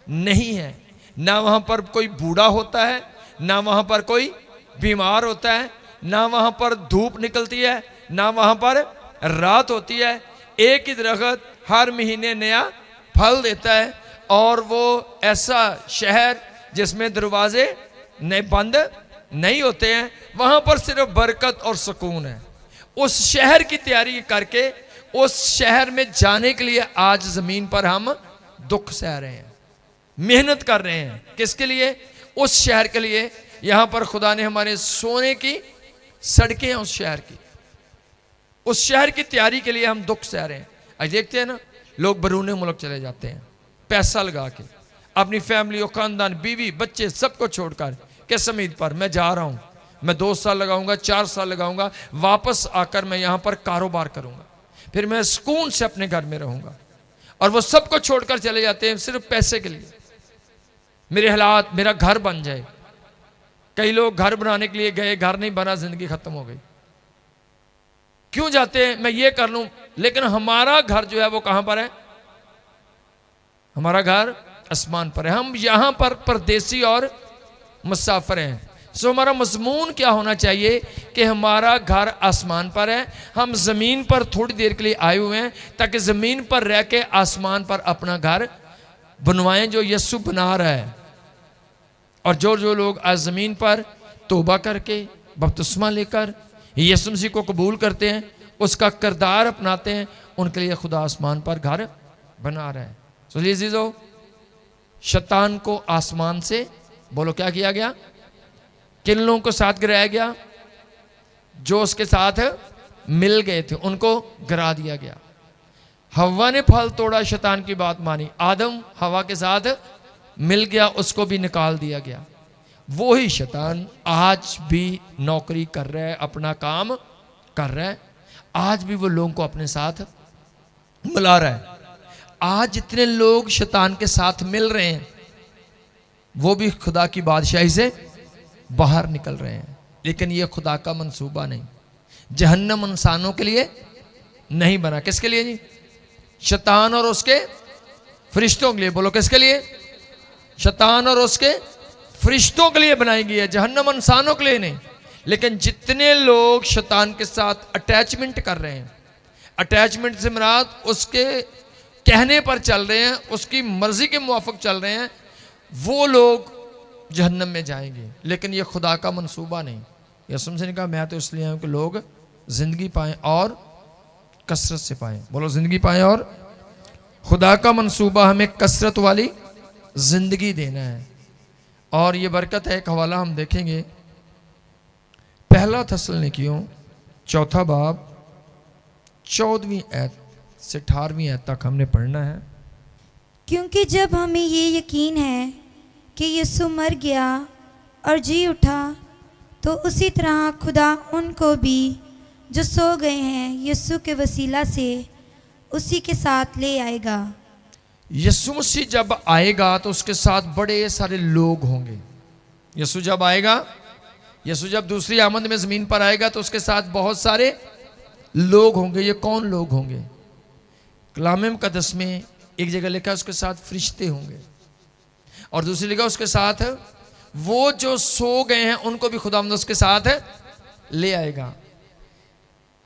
नहीं है, ना वहां पर कोई बूढ़ा होता है, ना वहां पर कोई बीमार होता है, ना वहां पर धूप निकलती है, ना वहां पर रात होती है। एक ही दरख्त हर महीने नया फल देता है और वो ऐसा शहर जिसमें दरवाजे बंद नहीं होते हैं, वहां पर सिर्फ बरकत और सुकून है। उस शहर की तैयारी करके उस शहर में जाने के लिए आज जमीन पर हम दुख सह रहे हैं, मेहनत कर रहे हैं। किसके लिए? उस शहर के लिए। यहां पर खुदा ने हमारे सोने की सड़कें हैं उस शहर की, उस शहर की तैयारी के लिए हम दुख सह रहे हैं। आज देखते हैं ना, लोग बरूने मुल्क चले जाते हैं पैसा लगा के, अपनी फैमिली और खानदान, बीवी बच्चे सबको छोड़कर। किस उम्मीद पर? मैं जा रहा हूं, मैं 2 साल लगाऊंगा, 4 साल लगाऊंगा, वापस आकर मैं यहां पर कारोबार करूंगा, फिर मैं सुकून से अपने घर में रहूंगा। और वो सबको छोड़कर चले जाते हैं सिर्फ पैसे के लिए। मेरे हालात, मेरा घर बन जाए। कई लोग घर बनाने के लिए गए, घर नहीं बना, जिंदगी खत्म हो गई। क्यों जाते हैं? मैं ये कर लूं, लेकिन हमारा घर जो है वो कहां पर है? हमारा घर आसमान पर है। हम यहाँ पर परदेसी और मुसाफिर हैं। सो हमारा मजमून क्या होना चाहिए कि हमारा घर आसमान पर है, हम ज़मीन पर थोड़ी देर के लिए आए हुए हैं ताकि ज़मीन पर रह के आसमान पर अपना घर बनवाएं जो यीशु बना रहा है। और जो जो लोग आज ज़मीन पर तौबा करके बपतिस्मा लेकर यीशु मसीह को कबूल करते हैं, उसका किरदार अपनाते हैं, उनके लिए खुदा आसमान पर घर बना रहा है। सो अजीज़ों, शैतान को आसमान से बोलो क्या किया गया? किन लोगों को साथ गिराया गया? जो उसके साथ मिल गए थे उनको गिरा दिया गया। हवा ने फल तोड़ा, शैतान की बात मानी, आदम हवा के साथ मिल गया, उसको भी निकाल दिया गया। वो ही शैतान आज भी नौकरी कर रहा है, अपना काम कर रहा है। आज भी वो लोगों को अपने साथ मिला रहा है। आज जितने लोग शैतान के साथ मिल रहे हैं वो भी खुदा की बादशाही से बाहर निकल रहे हैं, लेकिन ये खुदा का मंसूबा नहीं। जहन्नम इंसानों के लिए नहीं बना। किसके लिए जी? शैतान और उसके फरिश्तों के लिए। बोलो किसके लिए? शैतान और उसके फरिश्तों के लिए बनाई गई है, जहन्नम इंसानों के लिए नहीं। लेकिन जितने लोग शैतान के साथ अटैचमेंट कर रहे हैं, अटैचमेंट से मुराद उसके कहने पर चल रहे हैं, उसकी मर्जी के मुवाफिक चल रहे हैं, वो लोग जहन्नम में जाएंगे। लेकिन ये खुदा का मंसूबा नहीं। यीशु मसीह ने कहा मैं तो इसलिए आया हूं कि लोग जिंदगी पाएं और कसरत से पाएं। बोलो जिंदगी पाएं। और खुदा का मंसूबा हमें कसरत वाली जिंदगी देना है। और ये बरकत है। एक हवाला हम देखेंगे, पहला थस्सलुनीकियों 4 बाब 14वीं आयत से 18वीं आयत तक हमने पढ़ना है। क्योंकि जब हमें ये यकीन है कि यीशु मर गया और जी उठा, तो उसी तरह खुदा उनको भी जो सो गए हैं यीशु के वसीला से उसी के साथ ले आएगा। यीशु मसीह जब आएगा तो उसके साथ बड़े सारे लोग होंगे। यीशु जब आएगा, यीशु जब दूसरी आमद में ज़मीन पर आएगा तो उसके साथ बहुत सारे लोग होंगे। ये कौन लोग होंगे? कलाम मुक़द्दस में एक जगह लिखा है उसके साथ फरिश्ते होंगे, और दूसरी लिखा उसके साथ वो जो सो गए हैं उनको भी खुदा उसके साथ ले आएगा।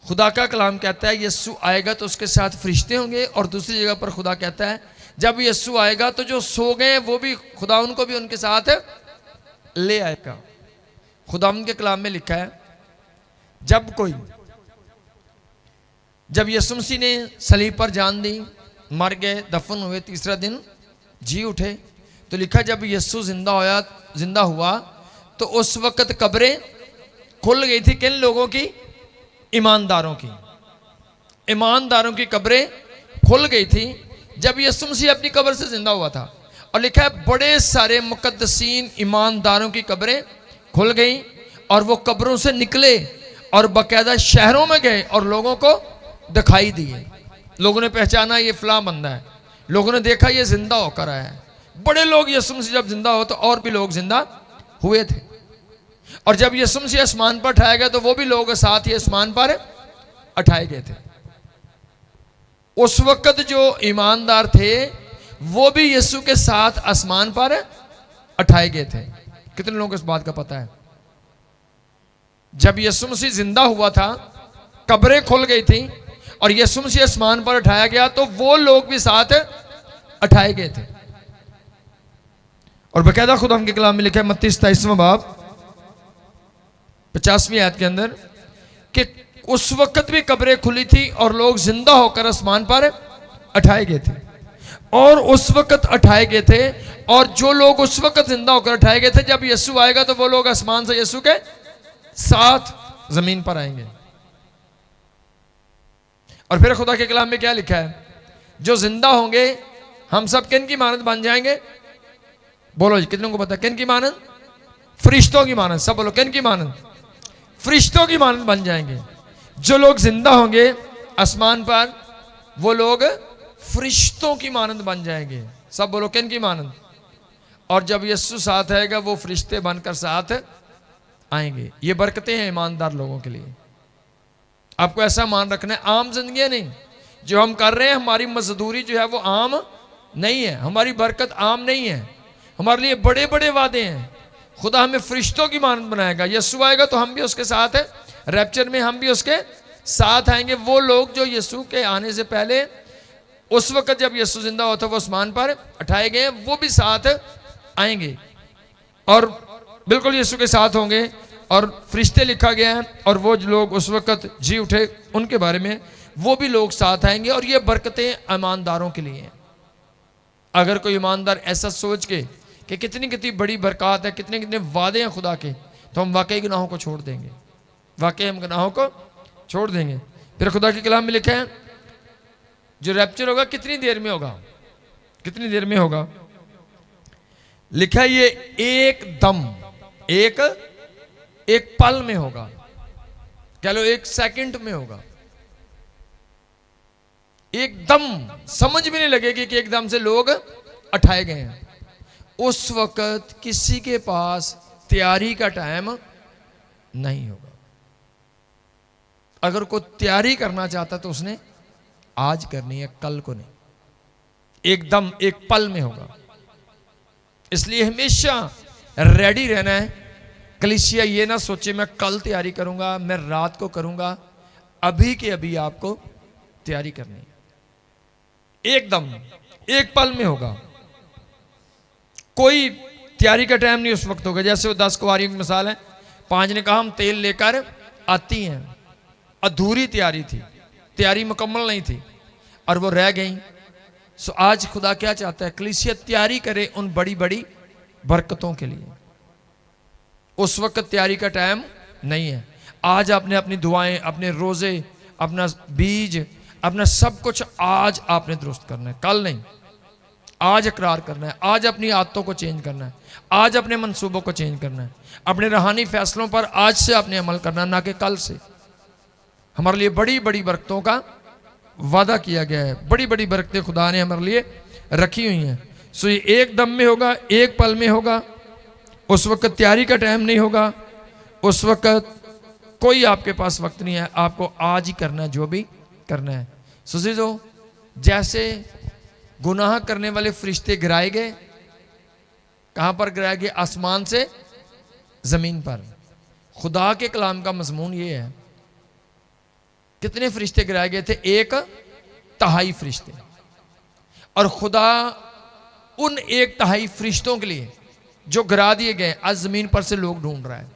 खुदा का कलाम कहता है यीशु आएगा तो उसके साथ फरिश्ते होंगे, और दूसरी जगह पर खुदा कहता है जब यीशु आएगा तो जो सो गए हैं वो भी खुदा उनको भी उनके साथ ले आएगा। खुदा के कलाम में लिखा है जब यीशु मसीह ने सलीब पर जान दी, मर गए, दफन हुए, तीसरा दिन जी उठे, तो लिखा जब यीशु जिंदा हुआ तो उस वक्त कब्रें खुल गई थी। किन लोगों की? ईमानदारों की। ईमानदारों की कब्रें खुल गई थी जब यीशु मसीह अपनी कब्र से जिंदा हुआ था। और लिखा है बड़े सारे मुकद्दसीन ईमानदारों की कब्रें खुल गई, और वो कब्रों से निकले और बाकायदा शहरों में गए और लोगों को दिखाई दिए। लोगों ने पहचाना ये फलां बंदा है, लोगों ने देखा ये जिंदा होकर आया है। बड़े लोग यीशु मसीह जब जिंदा हो तो और भी लोग जिंदा हुए थे। और जब यीशु मसीह आसमान पर उठाया गया तो वो भी लोग साथ ही आसमान पर उठाए गए थे। उस वक्त जो ईमानदार थे वो भी यीशु के साथ आसमान पर उठाए गए थे। कितने लोगों को इस बात का पता है? जब यीशु मसीह जिंदा हुआ था, कब्रें खुल गई थी और यीशु मसीह आसमान पर उठाया गया तो वो लोग भी साथ उठाए गए थे। और बकायदा खुदा के कलाम में लिखा है मत्ती 27वां बाब 50वीं आयत के अंदर कि उस वक्त भी कब्रें खुली थी और लोग जिंदा होकर आसमान पर उठाए गए थे। और उस वक्त उठाए गए थे, और जो लोग उस वक्त जिंदा होकर उठाए गए थे, जब यीशु आएगा तो वो लोग आसमान से यीशु के साथ जमीन पर आएंगे। और फिर खुदा के कलाम में क्या लिखा है? जो जिंदा होंगे हम सब किन की मानद बन जाएंगे? बोलो जी, कितनों को पता है? किन की मानद? फरिश्तों की मानद। सब बोलो किन की मानद? फरिश्तों की मानद बन जाएंगे। जो लोग जिंदा होंगे आसमान पर वो लोग फरिश्तों की मानद बन जाएंगे। सब बोलो किन की मानद? और जब यीशु साथ आएगा वो फरिश्ते बनकर साथ आएंगे। ये बरकतें हैं ईमानदार लोगों के लिए। आपको ऐसा मान रखना है, आम जिंदगी नहीं जो हम कर रहे हैं, हमारी मजदूरी जो है वो आम नहीं है, हमारी बरकत आम नहीं है, हमारे लिए बड़े बड़े वादे हैं। खुदा हमें फरिश्तों की मानद बनाएगा। यीशु आएगा तो हम भी उसके साथ है, रैप्चर में हम भी उसके साथ आएंगे। वो लोग जो यीशु के आने से पहले, उस वक्त जब यीशु जिंदा होता वो आसमान पर उठाए गए, वो भी साथ आएंगे और बिल्कुल यीशु के साथ होंगे। और फरिश्ते लिखा गया है, और वो जो लोग उस वक्त जी उठे उनके बारे में, वो भी लोग साथ आएंगे। और ये बरकतें ईमानदारों के लिए हैं। अगर कोई ईमानदार ऐसा सोच के कि कितनी कितनी बड़ी बरकत है, कितने कितने वादे हैं खुदा के, तो हम वाकई गुनाहों को छोड़ देंगे, वाकई हम गुनाहों को छोड़ देंगे। फिर खुदा के कलाम में लिखा है जो रैप्चर होगा कितनी देर में होगा, कितनी देर में होगा, लिखा है ये एकदम, एक पल में होगा, कह लो 1 सेकंड में होगा। एकदम समझ भी नहीं लगेगी कि एकदम से लोग उठाए गए हैं। उस वक्त किसी के पास तैयारी का टाइम नहीं होगा। अगर कोई तैयारी करना चाहता तो उसने आज करनी है, कल को नहीं। एकदम एक पल में होगा। इसलिए हमेशा रेडी रहना है। कलीसिया ये ना सोचे मैं कल तैयारी करूंगा, मैं रात को करूंगा, अभी के अभी आपको तैयारी करनी है। एकदम एक पल में होगा। कोई तैयारी का टाइम नहीं उस वक्त होगा। जैसे वो 10 कुंवारियों की मिसाल है, 5 ने कहा हम तेल लेकर आती हैं। अधूरी तैयारी थी, तैयारी मुकम्मल नहीं थी और वो रह गई। सो आज खुदा क्या चाहता है, कलीसिया तैयारी करे उन बड़ी बड़ी बरकतों के लिए। उस वक्त तैयारी का टाइम नहीं है। आज आपने अपनी दुआएं, अपने रोजे, अपना बीज, अपना सब कुछ आज आपने दुरुस्त करना है, कल नहीं। आज इकरार करना है, आज अपनी आदतों को चेंज करना है, आज अपने मंसूबों को चेंज करना है, अपने रूहानी फैसलों पर आज से आपने अमल करना है, ना कि कल से। हमारे लिए बड़ी बड़ी बरकतों का वादा किया गया है। बड़ी बड़ी बरकतें खुदा ने हमारे लिए रखी हुई हैं। सो ये एक दम में होगा, एक पल में होगा। उस वक्त तैयारी का टाइम नहीं होगा। उस वक्त कोई आपके पास वक्त नहीं है, आपको आज ही करना है जो भी करना है। सुजीजो, जैसे गुनाह करने वाले फरिश्ते गिराए गए, कहां पर गिराए गए? आसमान से जमीन पर। खुदा के कलाम का मजमून ये है, कितने फरिश्ते गिराए गए थे? 1/3 फरिश्ते। और खुदा उन 1/3 फरिश्तों के लिए जो गिरा दिए गए, आज जमीन पर से लोग ढूंढ रहा है।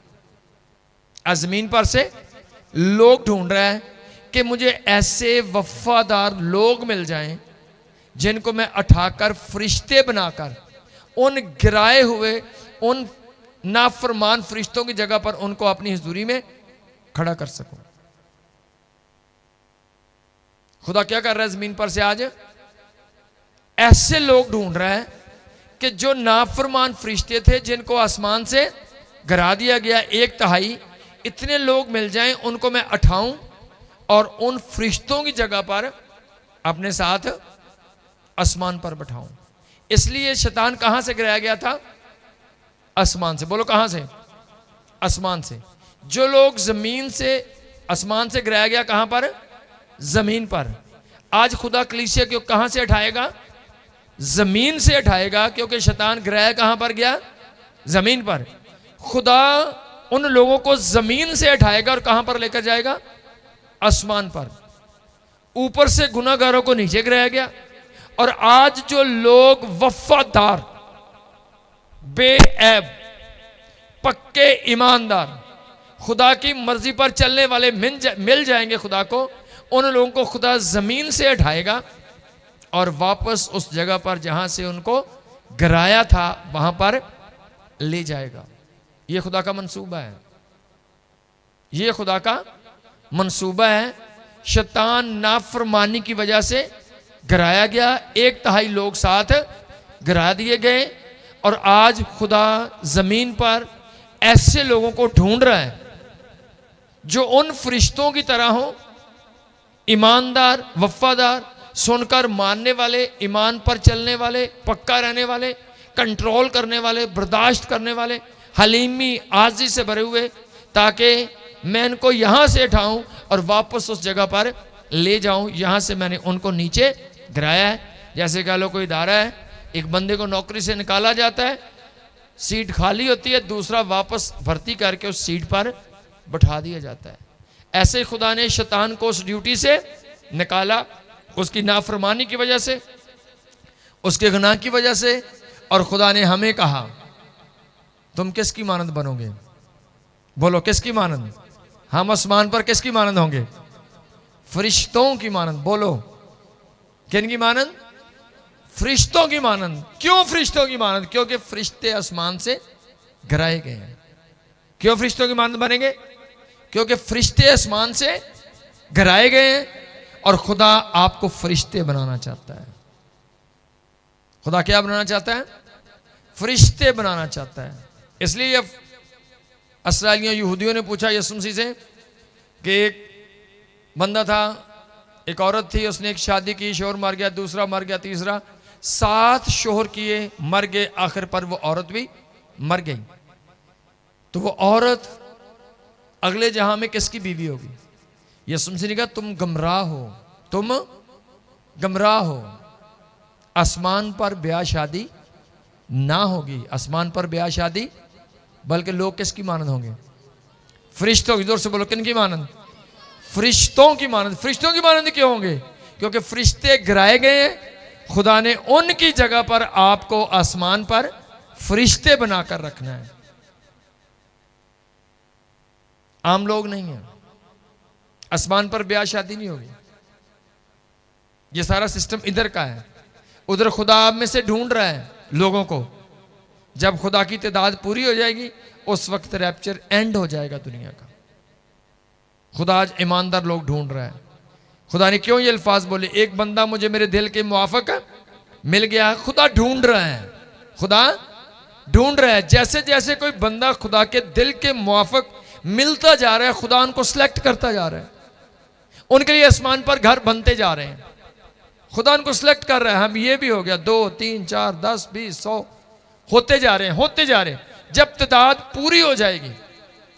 आज जमीन पर से लोग ढूंढ रहा है कि मुझे ऐसे वफादार लोग मिल जाएं जिनको मैं उठाकर फरिश्ते बनाकर उन गिराए हुए, उन नाफरमान फरिश्तों की जगह पर उनको अपनी हुजूरी में खड़ा कर सकूं। खुदा क्या कर रहा है जमीन पर से? आज ऐसे लोग ढूंढ रहा है कि जो नाफरमान फरिश्ते थे, जिनको आसमान से गिरा दिया गया 1/3, इतने लोग मिल जाएं, उनको मैं उठाऊं और उन फरिश्तों की जगह पर अपने साथ आसमान पर बैठाऊं। इसलिए शैतान कहां से गिराया गया था? आसमान से। बोलो कहां से? आसमान से। जो लोग जमीन से, आसमान से गिराया गया कहां पर? जमीन पर। आज खुदा कलीसिया को कहां से उठाएगा? जमीन से उठाएगा, क्योंकि शैतान गिराया कहां पर गया? जमीन पर। खुदा उन लोगों को जमीन से उठाएगा और कहां पर लेकर जाएगा? आसमान पर। ऊपर से गुनाहगारों को नीचे गिराया गया, और आज जो लोग वफादार, बेऐब, पक्के ईमानदार, खुदा की मर्जी पर चलने वाले मिल जाएंगे खुदा को, उन लोगों को खुदा जमीन से उठाएगा और वापस उस जगह पर जहां से उनको गिराया था वहां पर ले जाएगा। यह खुदा का मंसूबा है, यह खुदा का मंसूबा है। शैतान नाफरमानी की वजह से गिराया गया, 1/3 लोग साथ गिरा दिए गए, और आज खुदा जमीन पर ऐसे लोगों को ढूंढ रहा है जो उन फरिश्तों की तरह हो, ईमानदार, वफादार, सुनकर मानने वाले, ईमान पर चलने वाले, पक्का रहने वाले, कंट्रोल करने वाले, बर्दाश्त करने वाले, हलीमी आजी से भरे हुए, ताकि मैं इनको यहां से उठाऊं और वापस उस जगह पर ले जाऊं, यहां से मैंने उनको नीचे गिराया है। जैसे कह लो कोई इदारा है, एक बंदे को नौकरी से निकाला जाता है, सीट खाली होती है, दूसरा वापस भर्ती करके उस सीट पर बैठा दिया जाता है। ऐसे ही खुदा ने शैतान को उस ड्यूटी से निकाला, उसकी नाफरमानी की वजह से, उसके गुनाह की वजह से। और खुदा ने हमें कहा तुम किसकी मानद बनोगे? बोलो किसकी मानद? हम आसमान पर किसकी मानद होंगे? फरिश्तों की मानद। बोलो किन की मानद? फरिश्तों की मानद। क्यों फरिश्तों की मानद? क्योंकि फरिश्ते आसमान से गिराए गए हैं। क्यों फरिश्तों की मानद बनेंगे? क्योंकि फरिश्ते आसमान से गिराए गए हैं और खुदा आपको फरिश्ते बनाना चाहता है। खुदा क्या बनाना चाहता है? फरिश्ते बनाना चाहता है। इसलिए इस्राएलियों यहूदियों ने पूछा यीशु मसीह से कि एक बंदा था, एक औरत थी, उसने एक शादी की, शोहर मर गया, दूसरा मर गया, तीसरा, 7 शोहर किए, मर गए, आखिर पर वो औरत भी मर गई। तो वो औरत अगले जहां में किसकी बीवी होगी? यीशु मसीह ने कहा तुम गमराह हो, तुम गमराह हो। आसमान पर ब्याह शादी ना होगी, आसमान पर ब्याह शादी, बल्कि लोग किसकी मानद होंगे? फरिश्तों की। जोर से बोलो किन की मानद? फरिश्तों की मानद। फरिश्तों की मानद क्यों होंगे? क्योंकि फरिश्ते गिराए गए हैं। खुदा ने उनकी जगह पर आपको आसमान पर फरिश्ते बनाकर रखना है, आम लोग नहीं है। आसमान पर ब्याह शादी नहीं होगी। ये सारा सिस्टम इधर का है। उधर खुदा आप में से ढूंढ रहा है लोगों को। जब खुदा की तादाद पूरी हो जाएगी उस वक्त रैप्चर एंड हो जाएगा दुनिया का। खुदा आज ईमानदार लोग ढूंढ रहा है। खुदा ने क्यों ये अल्फाज बोले? एक बंदा मुझे मेरे दिल के मुआफिक मिल गया। खुदा ढूंढ रहा है, खुदा ढूंढ रहा है। जैसे जैसे कोई बंदा खुदा के दिल के मुआफिक मिलता जा रहा है, खुदा उनको सिलेक्ट करता जा रहा है। उनके लिए आसमान पर घर बनते जा रहे हैं। खुदा उनको सिलेक्ट कर रहा है। हम ये भी हो गया, 2 3 4 10 20 100 होते जा रहे हैं, होते जा रहे हैं। जब तादाद पूरी हो जाएगी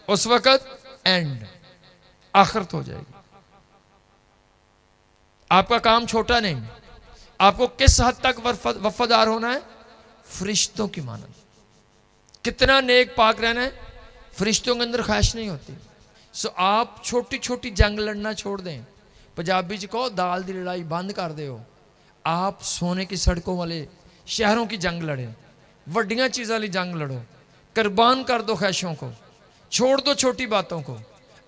उस वक्त एंड, आखिरत हो जाएगी। आपका काम छोटा नहीं। आपको किस हद तक वफादार होना है? फरिश्तों की मानद। कितना नेक पाक रहना है? फरिश्तों के अंदर ख्वाहिश नहीं होती। सो आप छोटी छोटी जंग लड़ना छोड़ दें। पंजाबी च कहो दाल दी लड़ाई बंद कर दो। आप सोने की सड़कों वाले शहरों की जंग लड़े, वड्डियां चीज़ों वाली जंग लड़ो। कुर्बान कर दो ख्वाहिशों को, छोड़ दो छोटी बातों को।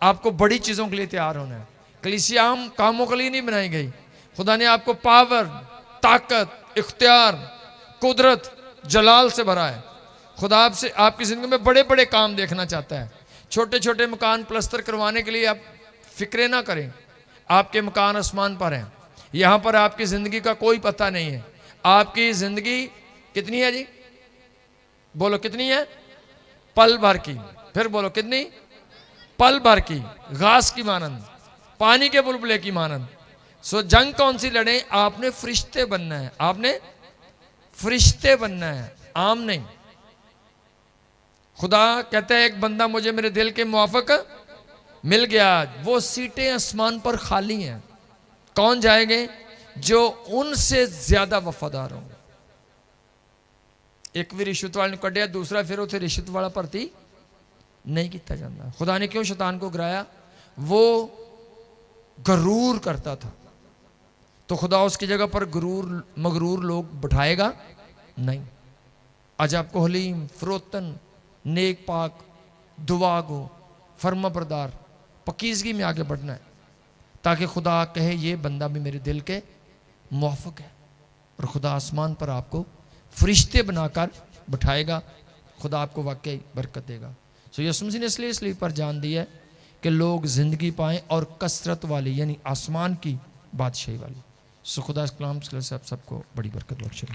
आपको बड़ी चीज़ों के लिए तैयार होना है। कलीसिया आम कामों के लिए नहीं बनाई गई। खुदा ने आपको पावर, ताकत, इख्तियार, कुदरत, जलाल से भरा है। खुदा आपसे आपकी ज़िंदगी में बड़े बड़े काम देखना चाहता है। छोटे छोटे मकान प्लस्तर करवाने के लिए आप फिक्रे ना करें। आपके मकान आसमान पर हैं। यहाँ पर आपकी ज़िंदगी का कोई पता नहीं है। आपकी ज़िंदगी कितनी है जी? बोलो कितनी है? पल भर की। फिर बोलो कितनी? पल भर की। घास की मानंद, पानी के बुलबुले की मानंद। सो जंग कौन सी लड़े? आपने फरिश्ते बनना है। आपने फरिश्ते बनना है, आम नहीं। खुदा कहता है एक बंदा मुझे मेरे दिल के मुआफिक मिल गया। वो सीटें आसमान पर खाली हैं। कौन जाएंगे? जो उनसे ज्यादा वफादार होंगे। एक भी रिश्वत वाले ने कढ़िया, दूसरा फिर उसे रिश्वत वाला भर्ती नहीं किया जाता। खुदा ने क्यों शैतान को गिराया? वो गरूर करता था। तो खुदा उसकी जगह पर मगरूर लोग बिठाएगा नहीं। आज आपको हलीम, फरोतन, नेक पाक, दुआ गो, फर्माबरदार, पकीजगी में आगे बढ़ना है, ताकि खुदा कहे ये बंदा भी मेरे दिल के मुआफिक है। और खुदा आसमान पर आपको फरिश्ते बनाकर बिठाएगा। खुदा आपको वाकई बरकत देगा। सो यीशु मसीह ने इसलिए पर जान दी है कि लोग ज़िंदगी पाएँ और कसरत वाली, यानी आसमान की बादशाही वाली। सो खुदा इस कलाम से आप सबको बड़ी बरकत बख्शे।